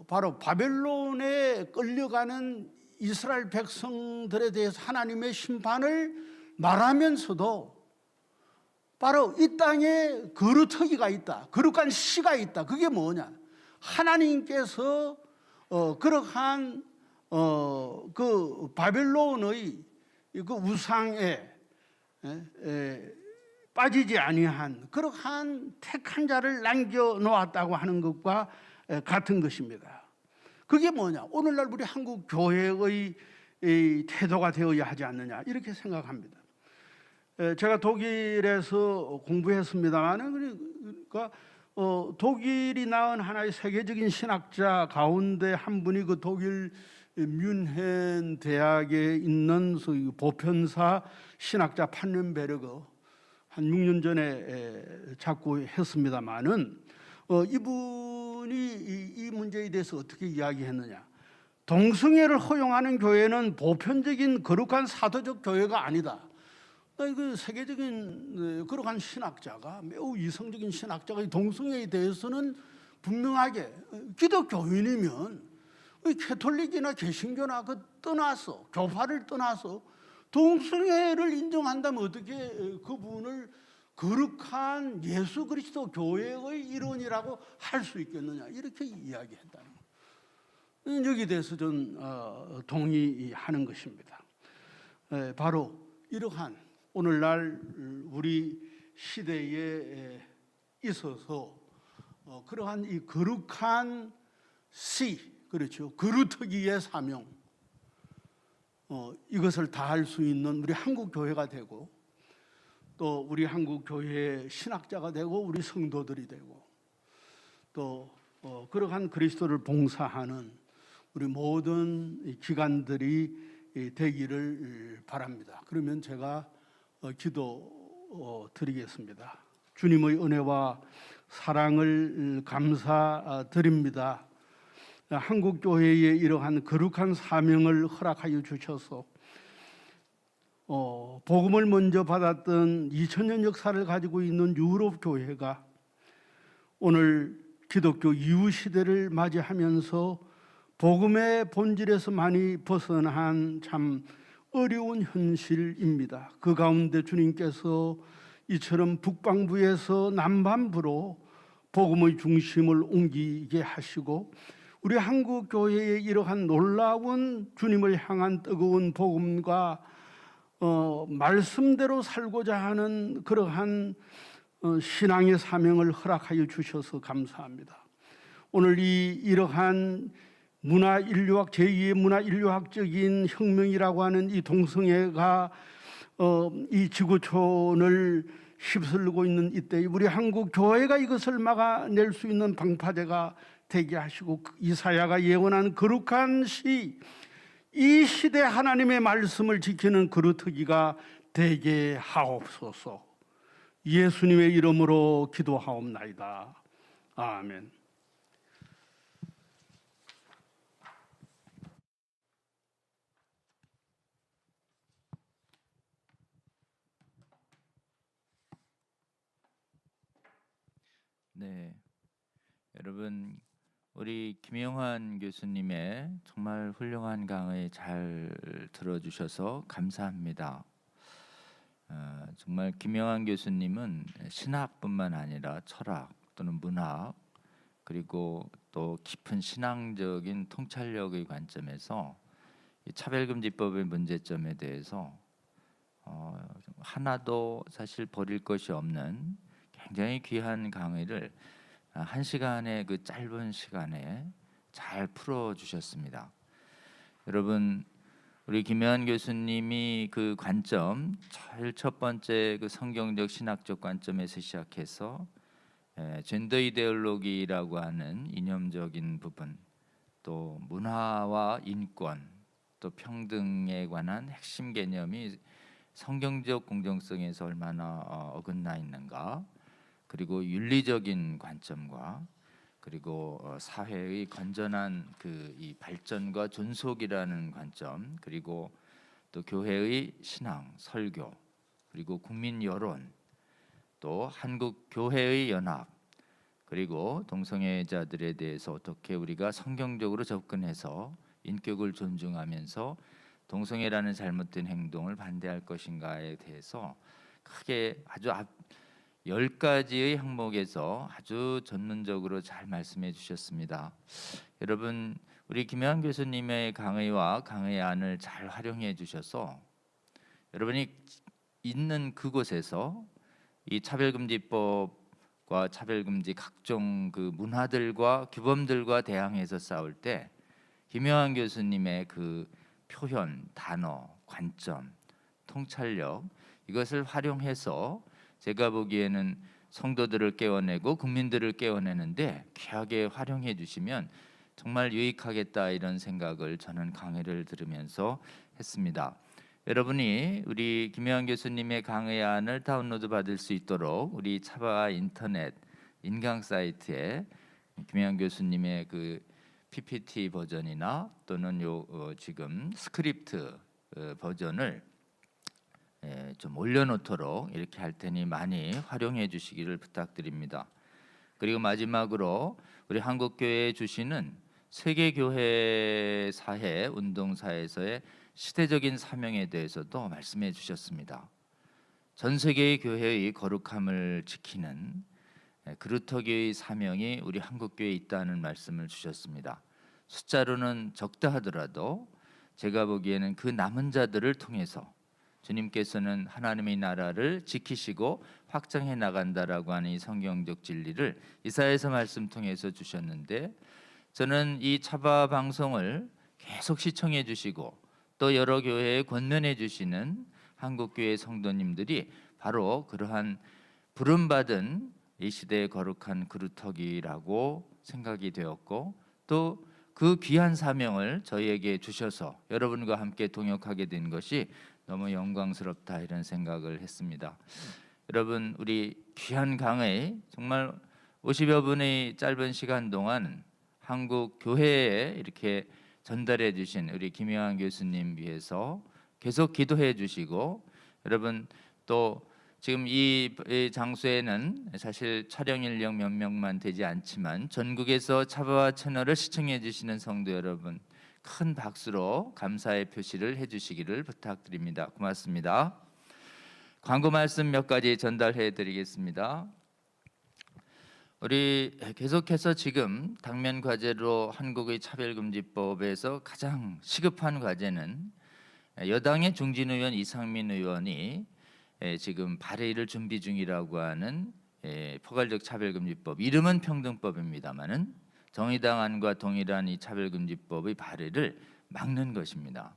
바로 바벨론에 끌려가는 이스라엘 백성들에 대해서 하나님의 심판을 말하면서도 바로 이 땅에 거루터기가 있다, 거룩한 씨가 있다. 그게 뭐냐? 하나님께서 그러한 그 바벨론의 그 우상에 빠지지 아니한 그러한 택한 자를 남겨 놓았다고 하는 것과 같은 것입니다. 그게 뭐냐? 오늘날 우리 한국 교회의 이 태도가 되어야 하지 않느냐 이렇게 생각합니다. 제가 독일에서 공부했습니다만 그러니까 독일이 낳은 하나의 세계적인 신학자 가운데 한 분이 그 독일 뮌헨 대학에 있는 보편사 신학자 판넨베르그 한 6년 전에 자꾸 했습니다만은 이분이 이 문제에 대해서 어떻게 이야기했느냐? 동성애를 허용하는 교회는 보편적인 거룩한 사도적 교회가 아니다. 그 세계적인 그러한 신학자가 매우 이성적인 신학자가 동성애에 대해서는 분명하게 기독교인이면 캐톨릭이나 개신교나 그 떠나서 교파를 떠나서 동성애를 인정한다면 어떻게 그분을 거룩한 예수 그리스도 교회의 일원이라고 할 수 있겠느냐 이렇게 이야기했다는 거예요. 여기에 대해서 전 동의하는 것입니다. 바로 이러한 오늘날 우리 시대에 있어서 그러한 이 거룩한 그렇죠. 거루터기의 사명 이것을 다할 수 있는 우리 한국 교회가 되고 또 우리 한국 교회의 신학자가 되고 우리 성도들이 되고 또 그러한 그리스도를 봉사하는 우리 모든 기관들이 되기를 바랍니다. 그러면 제가 기도 드리겠습니다. 주님의 은혜와 사랑을 감사드립니다. 한국 교회의 이러한 거룩한 사명을 허락하여 주셔서 복음을 먼저 받았던 2000년 역사를 가지고 있는 유럽 교회가 오늘 기독교 이후 시대를 맞이하면서 복음의 본질에서 많이 벗어난 참 어려운 현실입니다. 그 가운데 주님께서 이처럼 북방부에서 남반부로 복음의 중심을 옮기게 하시고 우리 한국 교회의 이러한 놀라운 주님을 향한 뜨거운 복음과 말씀대로 살고자 하는 그러한 신앙의 사명을 허락하여 주셔서 감사합니다. 오늘 이러한 문화인류학 제2의 문화인류학적인 혁명이라고 하는 이 동성애가 이 지구촌을 휩쓸고 있는 이때 우리 한국 교회가 이것을 막아낼 수 있는 방파제가 되게 하시고 이사야가 예언한 거룩한 이 시대 하나님의 말씀을 지키는 거루터기가 되게 하옵소서. 예수님의 이름으로 기도하옵나이다. 아멘. 네, 여러분 우리 김영환 교수님의 정말 훌륭한 강의 잘 들어주셔서 감사합니다. 정말 김영환 교수님은 신학뿐만 아니라 철학 또는 문학 그리고 또 깊은 신앙적인 통찰력의 관점에서 이 차별금지법의 문제점에 대해서 하나도 사실 버릴 것이 없는 굉장히 귀한 강의를 1시간의 그 짧은 시간에 잘 풀어주셨습니다. 여러분 우리 김영환 교수님이 그 관점 제일 첫 번째 그 성경적 신학적 관점에서 시작해서 젠더 이데올로기라고 하는 이념적인 부분 또 문화와 인권 또 평등에 관한 핵심 개념이 성경적 공정성에서 얼마나 어긋나 있는가 그리고 윤리적인 관점과 그리고 사회의 건전한 이 발전과 존속이라는 관점 그리고 또 교회의 신앙, 설교 그리고 국민 여론 또 한국 교회의 연합 그리고 동성애자들에 대해서 어떻게 우리가 성경적으로 접근해서 인격을 존중하면서 동성애라는 잘못된 행동을 반대할 것인가에 대해서 크게 아주 10가지의 항목에서 아주 전문적으로 잘 말씀해 주셨습니다. 여러분 우리 김혜환 교수님의 강의와 강의안을 잘 활용해 주셔서 여러분이 있는 그곳에서 이 차별금지법과 차별금지 각종 그 문화들과 규범들과 대항해서 싸울 때 김혜환 교수님의 그 표현, 단어, 관점, 통찰력 이것을 활용해서 제가 보기에는 성도들을 깨워내고 국민들을 깨워내는데 귀하게 활용해 주시면 정말 유익하겠다 이런 생각을 저는 강의를 들으면서 했습니다. 여러분이 우리 김혜환 교수님의 강의안을 다운로드 받을 수 있도록 우리 차바 인터넷 인강 사이트에 김혜환 교수님의 그 PPT 버전이나 또는 지금 스크립트 버전을 좀 올려놓도록 이렇게 할 테니 많이 활용해 주시기를 부탁드립니다. 그리고 마지막으로 우리 한국교회에 주시는 세계교회 사회 운동사에서의 시대적인 사명에 대해서도 말씀해 주셨습니다. 전 세계의 교회의 거룩함을 지키는 그루터기의 사명이 우리 한국교회에 있다는 말씀을 주셨습니다. 숫자로는 적다 하더라도 제가 보기에는 그 남은 자들을 통해서 주님께서는 하나님의 나라를 지키시고 확장해 나간다라고 하는 이 성경적 진리를 이사야서 말씀 통해서 주셨는데 저는 이 차바 방송을 계속 시청해 주시고 또 여러 교회에 권면해 주시는 한국교회 성도님들이 바로 그러한 부름받은 이 시대의 거룩한 그루터기라고 생각이 되었고 또 그 귀한 사명을 저희에게 주셔서 여러분과 함께 동역하게 된 것이 너무 영광스럽다 이런 생각을 했습니다. 여러분 우리 귀한 강의 정말 50여 분의 짧은 시간 동안 한국 교회에 이렇게 전달해 주신 우리 김혜환 교수님 위해서 계속 기도해 주시고 여러분 또 지금 이 장소에는 사실 촬영 인력 몇 명만 되지 않지만 전국에서 차바와 채널을 시청해 주시는 성도 여러분 큰 박수로 감사의 표시를 해주시기를 부탁드립니다. 고맙습니다. 광고 말씀 몇 가지 전달해 드리겠습니다. 우리 계속해서 지금 당면 과제로 한국의 차별금지법에서 가장 시급한 과제는 여당의 중진 의원 이상민 의원이 지금 발의를 준비 중이라고 하는 포괄적 차별금지법 이름은 평등법입니다만은 정의당안과 동일한 이 차별금지법의 발의를 막는 것입니다.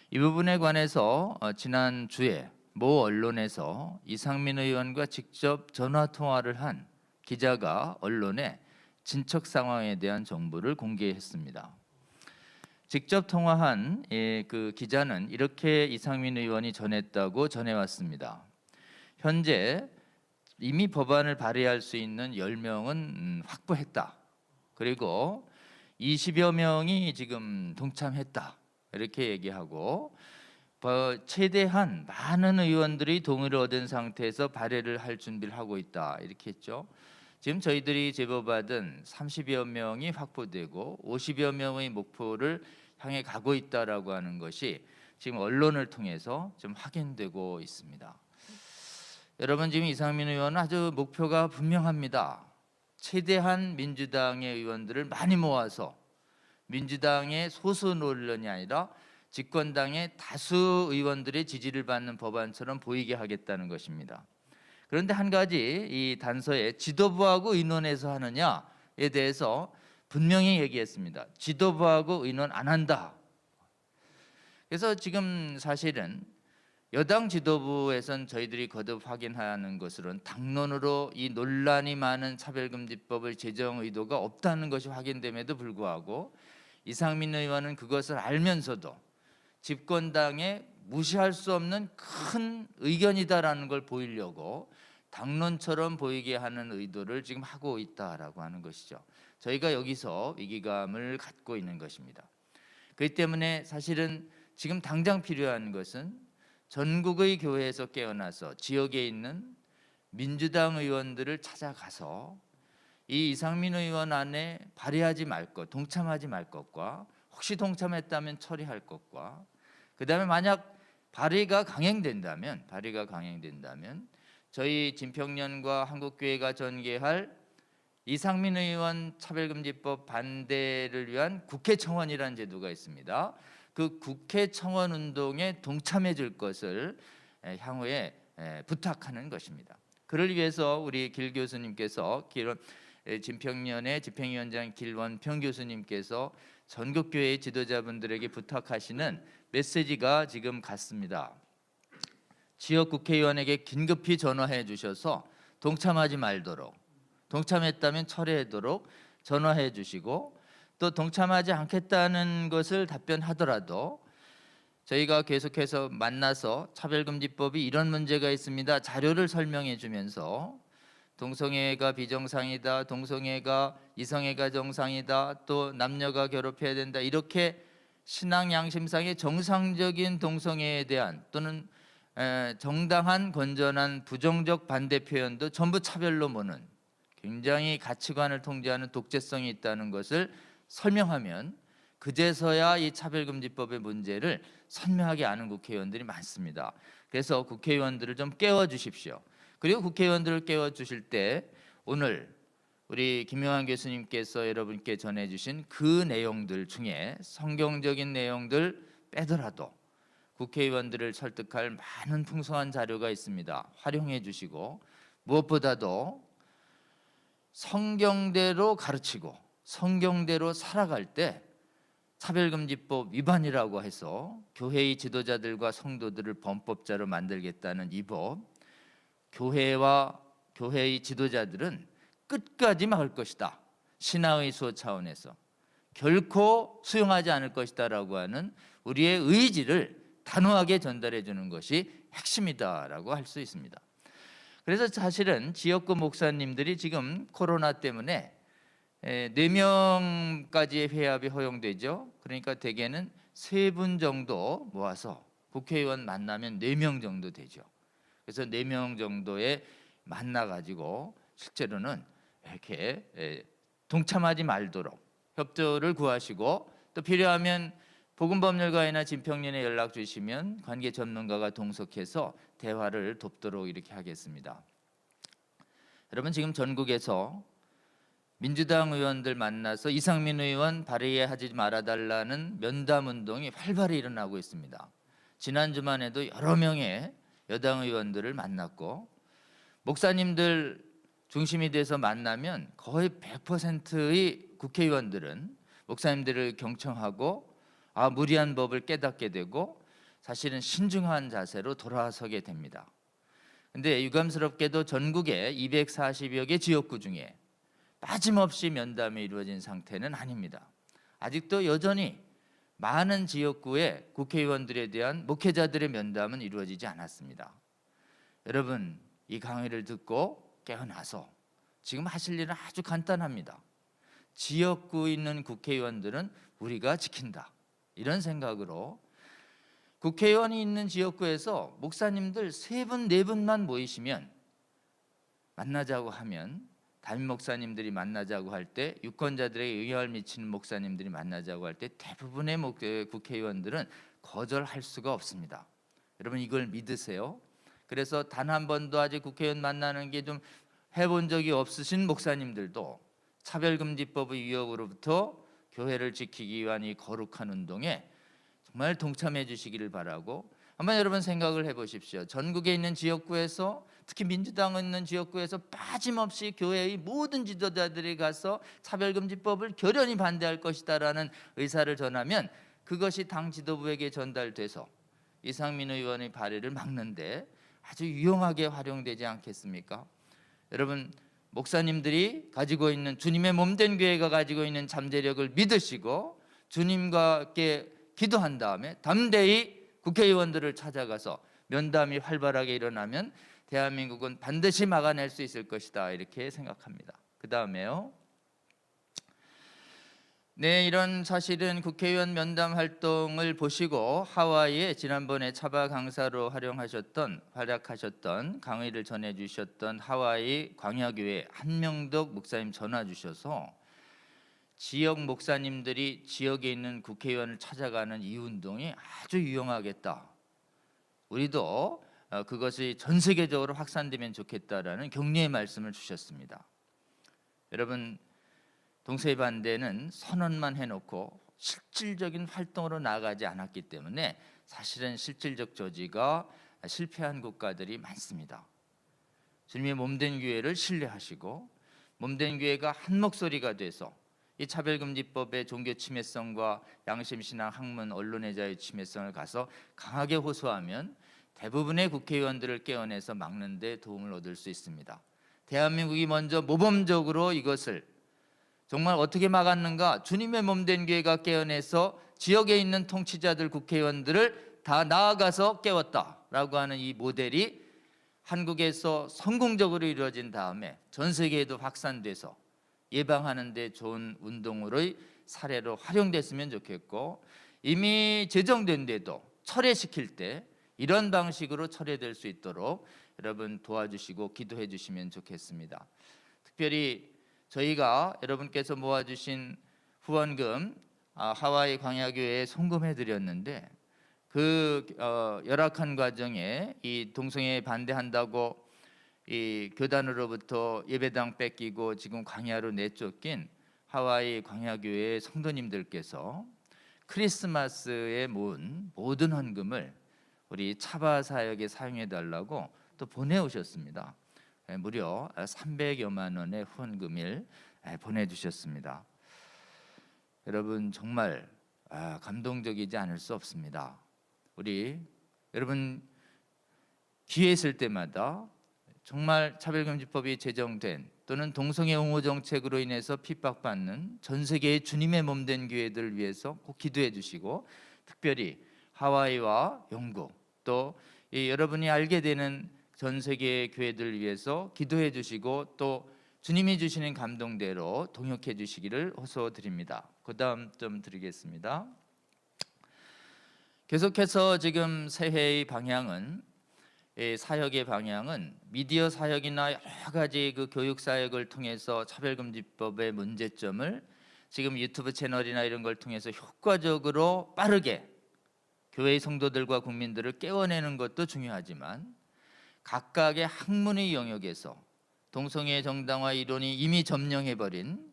이 부분에 관해서 지난 주에 모 언론에서 이상민 의원과 직접 전화 통화를 한 기자가 언론에 진척 상황에 대한 정보를 공개했습니다. 직접 통화한 그 기자는 이렇게 이상민 의원이 전했다고 전해왔습니다. 현재 이미 법안을 발의할 수 있는 10명은 확보했다. 그리고 20여 명이 지금 동참했다. 이렇게 얘기하고 최대한 많은 의원들이 동의를 얻은 상태에서 발의를 할 준비를 하고 있다. 이렇게 했죠. 지금 저희들이 제보받은 30여 명이 확보되고 50여 명의 목표를 향해 가고 있다라고 하는 것이 지금 언론을 통해서 좀 확인되고 있습니다. 여러분 지금 이상민 의원은 아주 목표가 분명합니다. 최대한 민주당의 의원들을 많이 모아서 민주당의 소수 논란이 아니라 집권당의 다수 의원들의 지지를 받는 법안처럼 보이게 하겠다는 것입니다. 그런데 한 가지 이 단서에 지도부하고 의논해서 하느냐에 대해서 분명히 얘기했습니다. 지도부하고 의논 안 한다. 그래서 지금 사실은 여당 지도부에선 저희들이 거듭 확인하는 것으로는 당론으로 이 논란이 많은 차별금지법을 제정 의도가 없다는 것이 확인됨에도 불구하고 이상민 의원은 그것을 알면서도 집권당에 무시할 수 없는 큰 의견이다라는 걸 보이려고 당론처럼 보이게 하는 의도를 지금 하고 있다라고 하는 것이죠. 저희가 여기서 위기감을 갖고 있는 것입니다. 그렇기 때문에 사실은 지금 당장 필요한 것은 전국의 교회에서 깨어나서 지역에 있는 민주당 의원들을 찾아가서 이 이상민 의원 안에 발의하지 말 것, 동참하지 말 것과 혹시 동참했다면 처리할 것과 그다음에 만약 발의가 강행된다면 저희 진평년과 한국교회가 전개할 이상민 의원 차별금지법 반대를 위한 국회청원이라는 제도가 있습니다. 그 국회청원 운동에 동참해 줄 것을 향후에 부탁하는 것입니다. 그를 위해서 우리 길 교수님께서 진평련의 집행위원장 길원평 교수님께서 전국교회 지도자분들에게 부탁하시는 메시지가 지금 갔습니다. 지역 국회의원에게 긴급히 전화해 주셔서 동참하지 말도록, 동참했다면 철회하도록 전화해 주시고, 또 동참하지 않겠다는 것을 답변하더라도 저희가 계속해서 만나서 차별금지법이 이런 문제가 있습니다, 자료를 설명해 주면서 동성애가 비정상이다, 동성애가 이성애가 정상이다, 또 남녀가 결혼해야 된다, 이렇게 신앙 양심상의 정상적인 동성애에 대한 또는 정당한 건전한 부정적 반대 표현도 전부 차별로 보는 굉장히 가치관을 통제하는 독재성이 있다는 것을 설명하면 그제서야 이 차별금지법의 문제를 선명하게 아는 국회의원들이 많습니다. 그래서 국회의원들을 좀 깨워주십시오. 그리고 국회의원들을 깨워주실 때 오늘 우리 김용환 교수님께서 여러분께 전해주신 그 내용들 중에 성경적인 내용들 빼더라도 국회의원들을 설득할 많은 풍성한 자료가 있습니다. 활용해 주시고, 무엇보다도 성경대로 가르치고 성경대로 살아갈 때 차별금지법 위반이라고 해서 교회의 지도자들과 성도들을 범법자로 만들겠다는 이 법, 교회와 교회의 지도자들은 끝까지 막을 것이다, 신앙의 수호 차원에서 결코 수용하지 않을 것이다라고 하는 우리의 의지를 단호하게 전달해 주는 것이 핵심이다라고 할 수 있습니다. 그래서 사실은 지역구 목사님들이 지금 코로나 때문에 4명까지의 회합이 허용되죠. 그러니까 대개는 3분 정도 모아서 국회의원 만나면 4명 정도 되죠. 그래서 4명 정도에 만나가지고 실제로는 이렇게 동참하지 말도록 협조를 구하시고, 또 필요하면 복음법률가이나 진평련에 연락 주시면 관계 전문가가 동석해서 대화를 돕도록 이렇게 하겠습니다. 여러분, 지금 전국에서 민주당 의원들 만나서 이상민 의원 발의하지 말아달라는 면담 운동이 활발히 일어나고 있습니다. 지난 주만에도 여러 명의 여당 의원들을 만났고, 목사님들 중심이 돼서 만나면 거의 100%의 국회의원들은 목사님들을 경청하고 무리한 법을 깨닫게 되고 사실은 신중한 자세로 돌아서게 됩니다. 근데 유감스럽게도 전국에 240여 개 지역구 중에 빠짐없이 면담이 이루어진 상태는 아닙니다. 아직도 여전히 많은 지역구의 국회의원들에 대한 목회자들의 면담은 이루어지지 않았습니다. 여러분, 이 강의를 듣고 깨어나서 지금 하실 일은 아주 간단합니다. 지역구에 있는 국회의원들은 우리가 지킨다, 이런 생각으로 국회의원이 있는 지역구에서 목사님들 3분, 4분만 모이시면, 만나자고 하면 담임 목사님들이 만나자고 할 때, 유권자들에게 영향을 미치는 목사님들이 만나자고 할 때 대부분의 국회의원들은 거절할 수가 없습니다. 여러분, 이걸 믿으세요. 그래서 단 한 번도 아직 국회의원 만나는 게 좀 해본 적이 없으신 목사님들도 차별금지법의 위협으로부터 교회를 지키기 위한 이 거룩한 운동에 정말 동참해 주시기를 바라고, 한번 여러분 생각을 해보십시오. 전국에 있는 지역구에서, 특히 민주당 있는 지역구에서 빠짐없이 교회의 모든 지도자들이 가서 차별금지법을 결연히 반대할 것이다라는 의사를 전하면 그것이 당 지도부에게 전달돼서 이상민 의원의 발의를 막는데 아주 유용하게 활용되지 않겠습니까? 여러분, 목사님들이 가지고 있는, 주님의 몸된 교회가 가지고 있는 잠재력을 믿으시고 주님과 함께 기도한 다음에 담대히 국회의원들을 찾아가서 면담이 활발하게 일어나면 대한민국은 반드시 막아낼 수 있을 것이다, 이렇게 생각합니다. 그 다음에요, 이런 사실은 국회의원 면담 활동을 보시고 하와이에 지난번에 차바 강사로 활약하셨던 강의를 전해주셨던 하와이 광야교회 한명덕 목사님 전화 주셔서 지역 목사님들이 지역에 있는 국회의원을 찾아가는 이 운동이 아주 유용하겠다, 우리도 그것이 전 세계적으로 확산되면 좋겠다라는 격려의 말씀을 주셨습니다. 여러분 동서의 반대는 선언만 해놓고 실질적인 활동으로 나아가지 않았기 때문에 사실은 실질적 저지가 실패한 국가들이 많습니다. 주님의 몸된 교회를 신뢰하시고 몸된 교회가 한 목소리가 돼서 이 차별금지법의 종교 침해성과 양심신앙 학문 언론의 자유 침해성을 가서 강하게 호소하면 대부분의 국회의원들을 깨어내서 막는 데 도움을 얻을 수 있습니다. 대한민국이 먼저 모범적으로 이것을 정말 어떻게 막았는가? 주님의 몸된 교회가 깨어내서 지역에 있는 통치자들 국회의원들을 다 나아가서 깨웠다라고 하는 이 모델이 한국에서 성공적으로 이루어진 다음에 전 세계에도 확산돼서 예방하는 데 좋은 운동으로의 사례로 활용됐으면 좋겠고, 이미 제정된 데도 철회시킬 때 이런 방식으로 철회될 수 있도록 여러분 도와주시고 기도해 주시면 좋겠습니다. 특별히 저희가 여러분께서 모아주신 후원금 하와이 광야교회에 송금해 드렸는데 그 열악한 과정에 이 동성애에 반대한다고 이 교단으로부터 예배당 뺏기고 지금 광야로 내쫓긴 하와이 광야교회 성도님들께서 크리스마스에 모은 모든 헌금을 우리 차바 사역에 사용해 달라고 또 보내오셨습니다. 무려 300여만 원의 후원금을 보내주셨습니다. 여러분 정말 감동적이지 않을 수 없습니다. 우리 여러분 기회 있을 때마다 정말 차별금지법이 제정된 또는 동성애 옹호 정책으로 인해서 핍박받는 전 세계의 주님의 몸된 교회들을 위해서 꼭 기도해 주시고, 특별히 하와이와 영국 또 여러분이 알게 되는 전 세계의 교회들을 위해서 기도해 주시고 또 주님이 주시는 감동대로 동역해 주시기를 호소드립니다. 그 다음 좀 드리겠습니다. 계속해서 지금 새해의 방향은 사역의 방향은 미디어 사역이나 여러 가지 그 교육 사역을 통해서 차별금지법의 문제점을 지금 유튜브 채널이나 이런 걸 통해서 효과적으로 빠르게 교회의 성도들과 국민들을 깨워내는 것도 중요하지만 각각의 학문의 영역에서 동성애 정당화 이론이 이미 점령해버린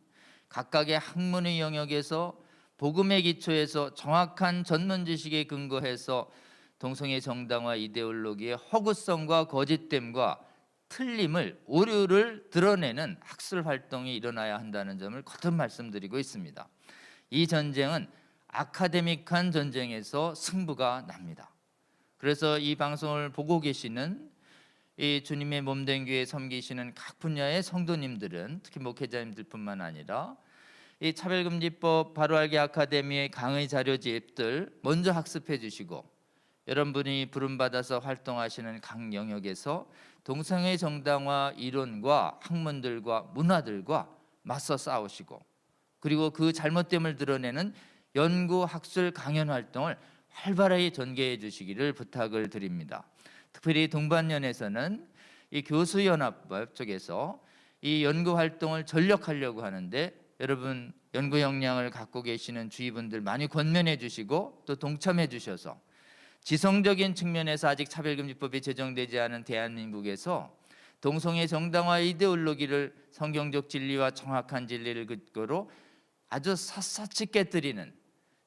각각의 학문의 영역에서 복음의 기초에서 정확한 전문 지식에 근거해서 동성애 정당화 이데올로기의 허구성과 거짓됨과 틀림을 오류를 드러내는 학술 활동이 일어나야 한다는 점을 거듭 말씀드리고 있습니다. 이 전쟁은 아카데믹한 전쟁에서 승부가 납니다. 그래서 이 방송을 보고 계시는 이 주님의 몸된 교회에 섬기시는 각 분야의 성도님들은 특히 목회자님들뿐만 아니라 이 차별금지법 바로알기 아카데미의 강의 자료집들 먼저 학습해 주시고, 여러분이 부름받아서 활동하시는 각 영역에서 동성애 정당화 이론과 학문들과 문화들과 맞서 싸우시고, 그리고 그 잘못됨을 드러내는 연구 학술 강연 활동을 활발하게 전개해 주시기를 부탁을 드립니다. 특별히 동반연에서는 이 교수연합법 쪽에서 이 연구 활동을 전력하려고 하는데 여러분 연구 역량을 갖고 계시는 주위분들 많이 권면해 주시고 또 동참해 주셔서 지성적인 측면에서 아직 차별금지법이 제정되지 않은 대한민국에서 동성애 정당화 이데올로기를 성경적 진리와 정확한 진리를 근거로 아주 샅샅이 깨뜨리는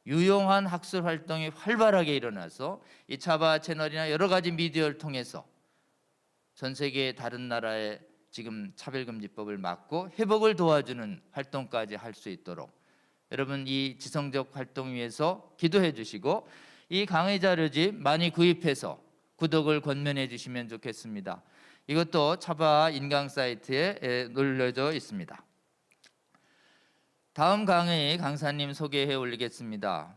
유용한 학술 활동이 활발하게 일어나서 이 차바 채널이나 여러 가지 미디어를 통해서 전 세계의 다른 나라의 지금 차별금지법을 막고 회복을 도와주는 활동까지 할 수 있도록 여러분 이 지성적 활동 위해서 기도해 주시고 이 강의 자료집 많이 구입해서 구독을 권면해 주시면 좋겠습니다. 이것도 차바 인강 사이트에 올려져 있습니다. 다음 강의 강사님 소개해 올리겠습니다.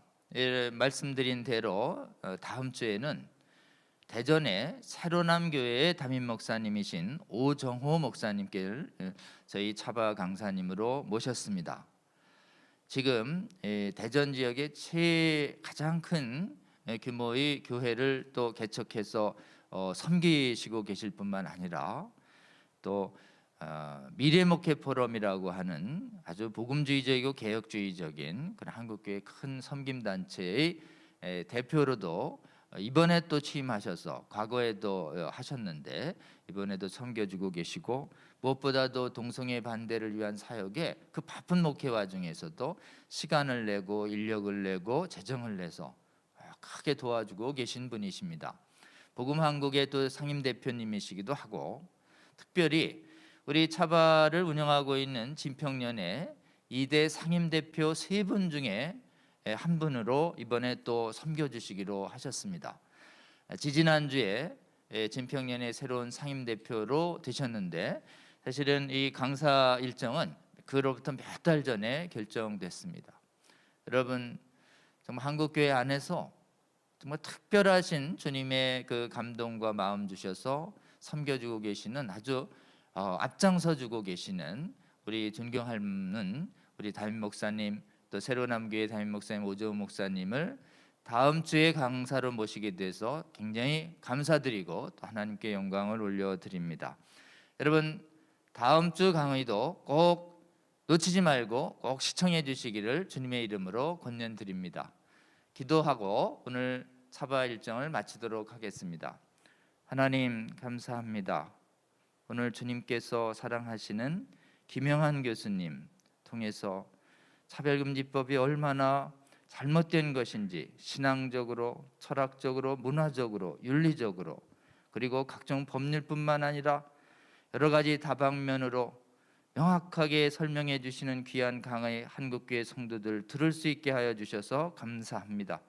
말씀드린 대로 다음 주에는 대전의 새로남 교회의 담임 목사님이신 오정호 목사님께를 저희 차바 강사님으로 모셨습니다. 지금 대전 지역의 가장 큰 규모의 교회를 또 개척해서 섬기시고 계실 뿐만 아니라 또 미래목회 포럼이라고 하는 아주 복음주의적이고 개혁주의적인 그런 한국교회 큰 섬김단체의 대표로도 이번에 또 취임하셔서 과거에도 하셨는데 이번에도 섬겨주고 계시고 무엇보다도 동성애 반대를 위한 사역에 그 바쁜 목회 와중에서도 시간을 내고 인력을 내고 재정을 내서 크게 도와주고 계신 분이십니다. 복음한국의 또 상임 대표님이시기도 하고 특별히 우리 차바를 운영하고 있는 진평년의 2대 상임 대표 3분 중에 한 분으로 이번에 또 섬겨주시기로 하셨습니다. 지지난주에 진평년의 새로운 상임 대표로 되셨는데 사실은 이 강사 일정은 그로부터 몇 달 전에 결정됐습니다. 여러분 정말 한국교회 안에서 정말 특별하신 주님의 그 감동과 마음 주셔서 섬겨주고 계시는 아주 앞장서주고 계시는 우리 존경하는 우리 담임 목사님 또 새로남교회 담임 목사님 오재훈 목사님을 다음 주에 강사로 모시게 돼서 굉장히 감사드리고 또 하나님께 영광을 올려드립니다. 여러분 다음 주 강의도 꼭 놓치지 말고 꼭 시청해 주시기를 주님의 이름으로 권면드립니다. 기도하고 오늘 차바 일정을 마치도록 하겠습니다. 하나님 감사합니다. 오늘 주님께서 사랑하시는 김영한 교수님 통해서 차별금지법이 얼마나 잘못된 것인지 신앙적으로, 철학적으로, 문화적으로, 윤리적으로 그리고 각종 법률뿐만 아니라 여러 가지 다방면으로 명확하게 설명해 주시는 귀한 강의 한국교회 성도들 들을 수 있게 하여 주셔서 감사합니다.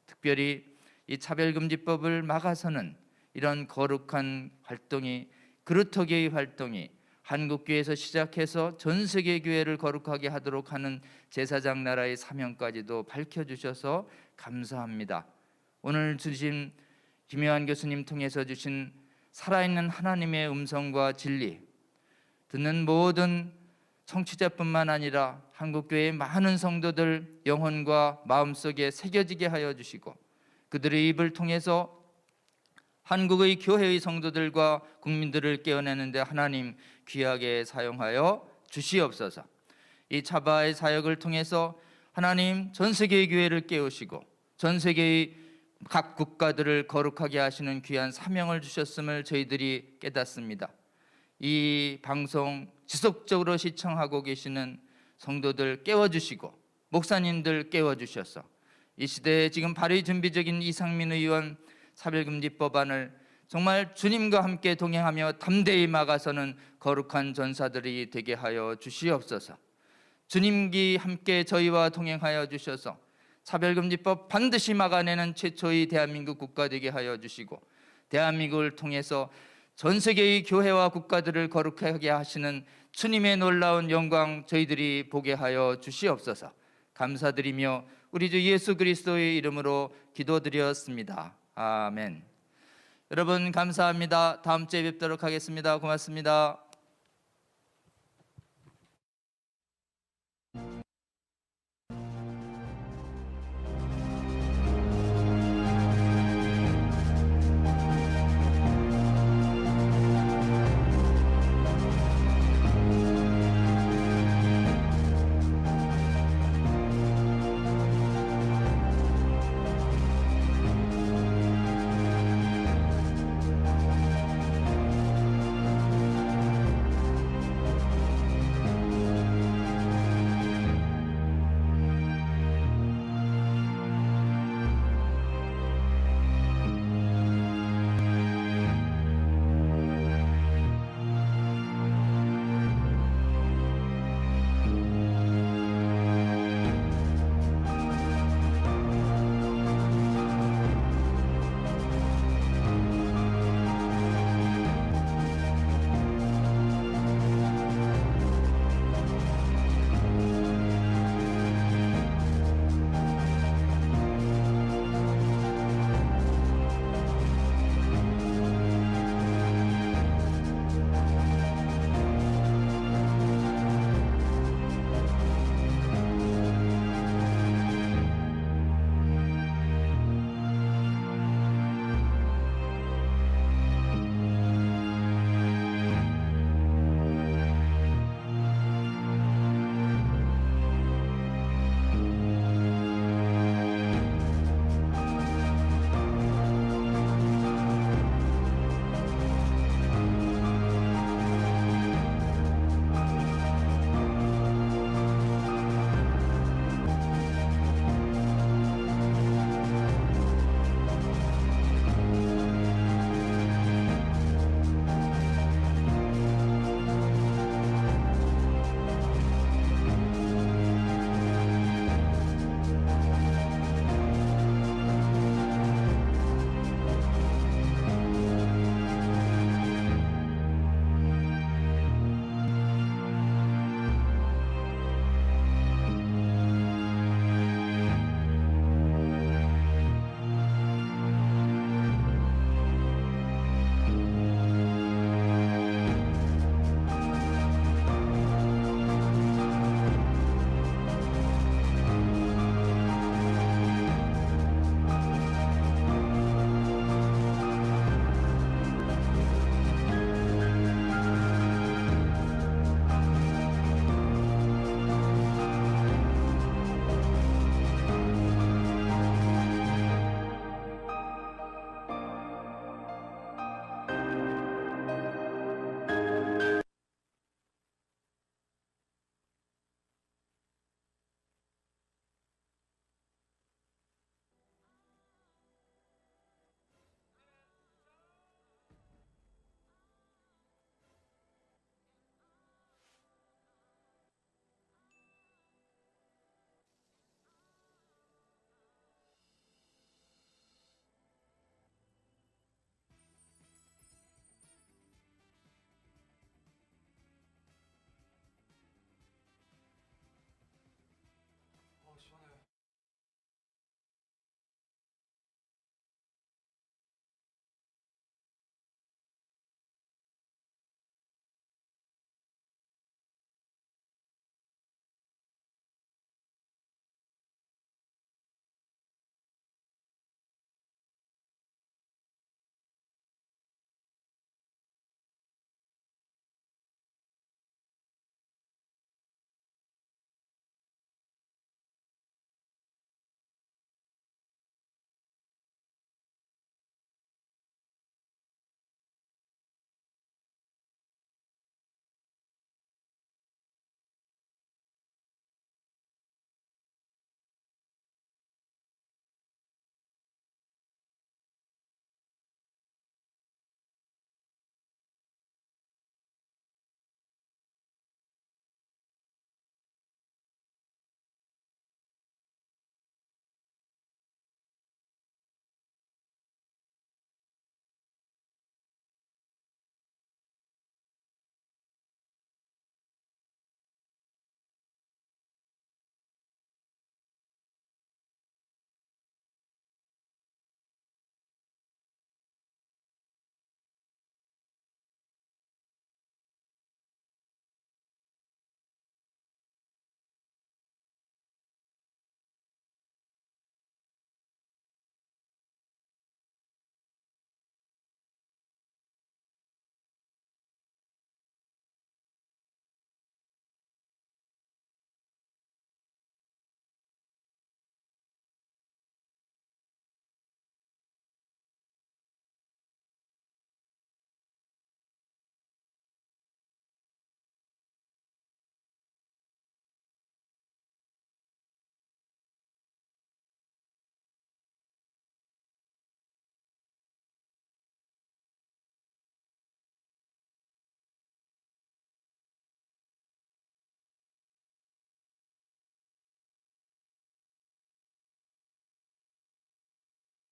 특별히 이 차별금지법을 막아서는 이런 거룩한 활동이 그루터기의 활동이 한국교회에서 시작해서 전 세계 교회를 거룩하게 하도록 하는 제사장 나라의 사명까지도 밝혀주셔서 감사합니다. 오늘 주신 김영한 교수님 통해서 주신 살아있는 하나님의 음성과 진리 듣는 모든 청취자뿐만 아니라 한국교회의 많은 성도들 영혼과 마음속에 새겨지게 하여 주시고 그들의 입을 통해서 한국의 교회의 성도들과 국민들을 깨어내는데 하나님 귀하게 사용하여 주시옵소서. 이 차바의 사역을 통해서 하나님 전 세계의 교회를 깨우시고 전 세계의 각 국가들을 거룩하게 하시는 귀한 사명을 주셨음을 저희들이 깨닫습니다. 이 방송 지속적으로 시청하고 계시는 성도들 깨워주시고 목사님들 깨워주셔서 이 시대에 지금 발의 준비적인 이상민 의원 차별금지법안을 정말 주님과 함께 동행하며 담대히 막아서는 거룩한 전사들이 되게 하여 주시옵소서. 주님이 함께 저희와 동행하여 주셔서 차별금지법 반드시 막아내는 최초의 대한민국 국가 되게 하여 주시고 대한민국을 통해서 전 세계의 교회와 국가들을 거룩하게 하시는 주님의 놀라운 영광 저희들이 보게 하여 주시옵소서. 감사드리며 우리 주 예수 그리스도의 이름으로 기도드렸습니다. 아멘. 여러분 감사합니다. 다음 주에 뵙도록 하겠습니다. 고맙습니다.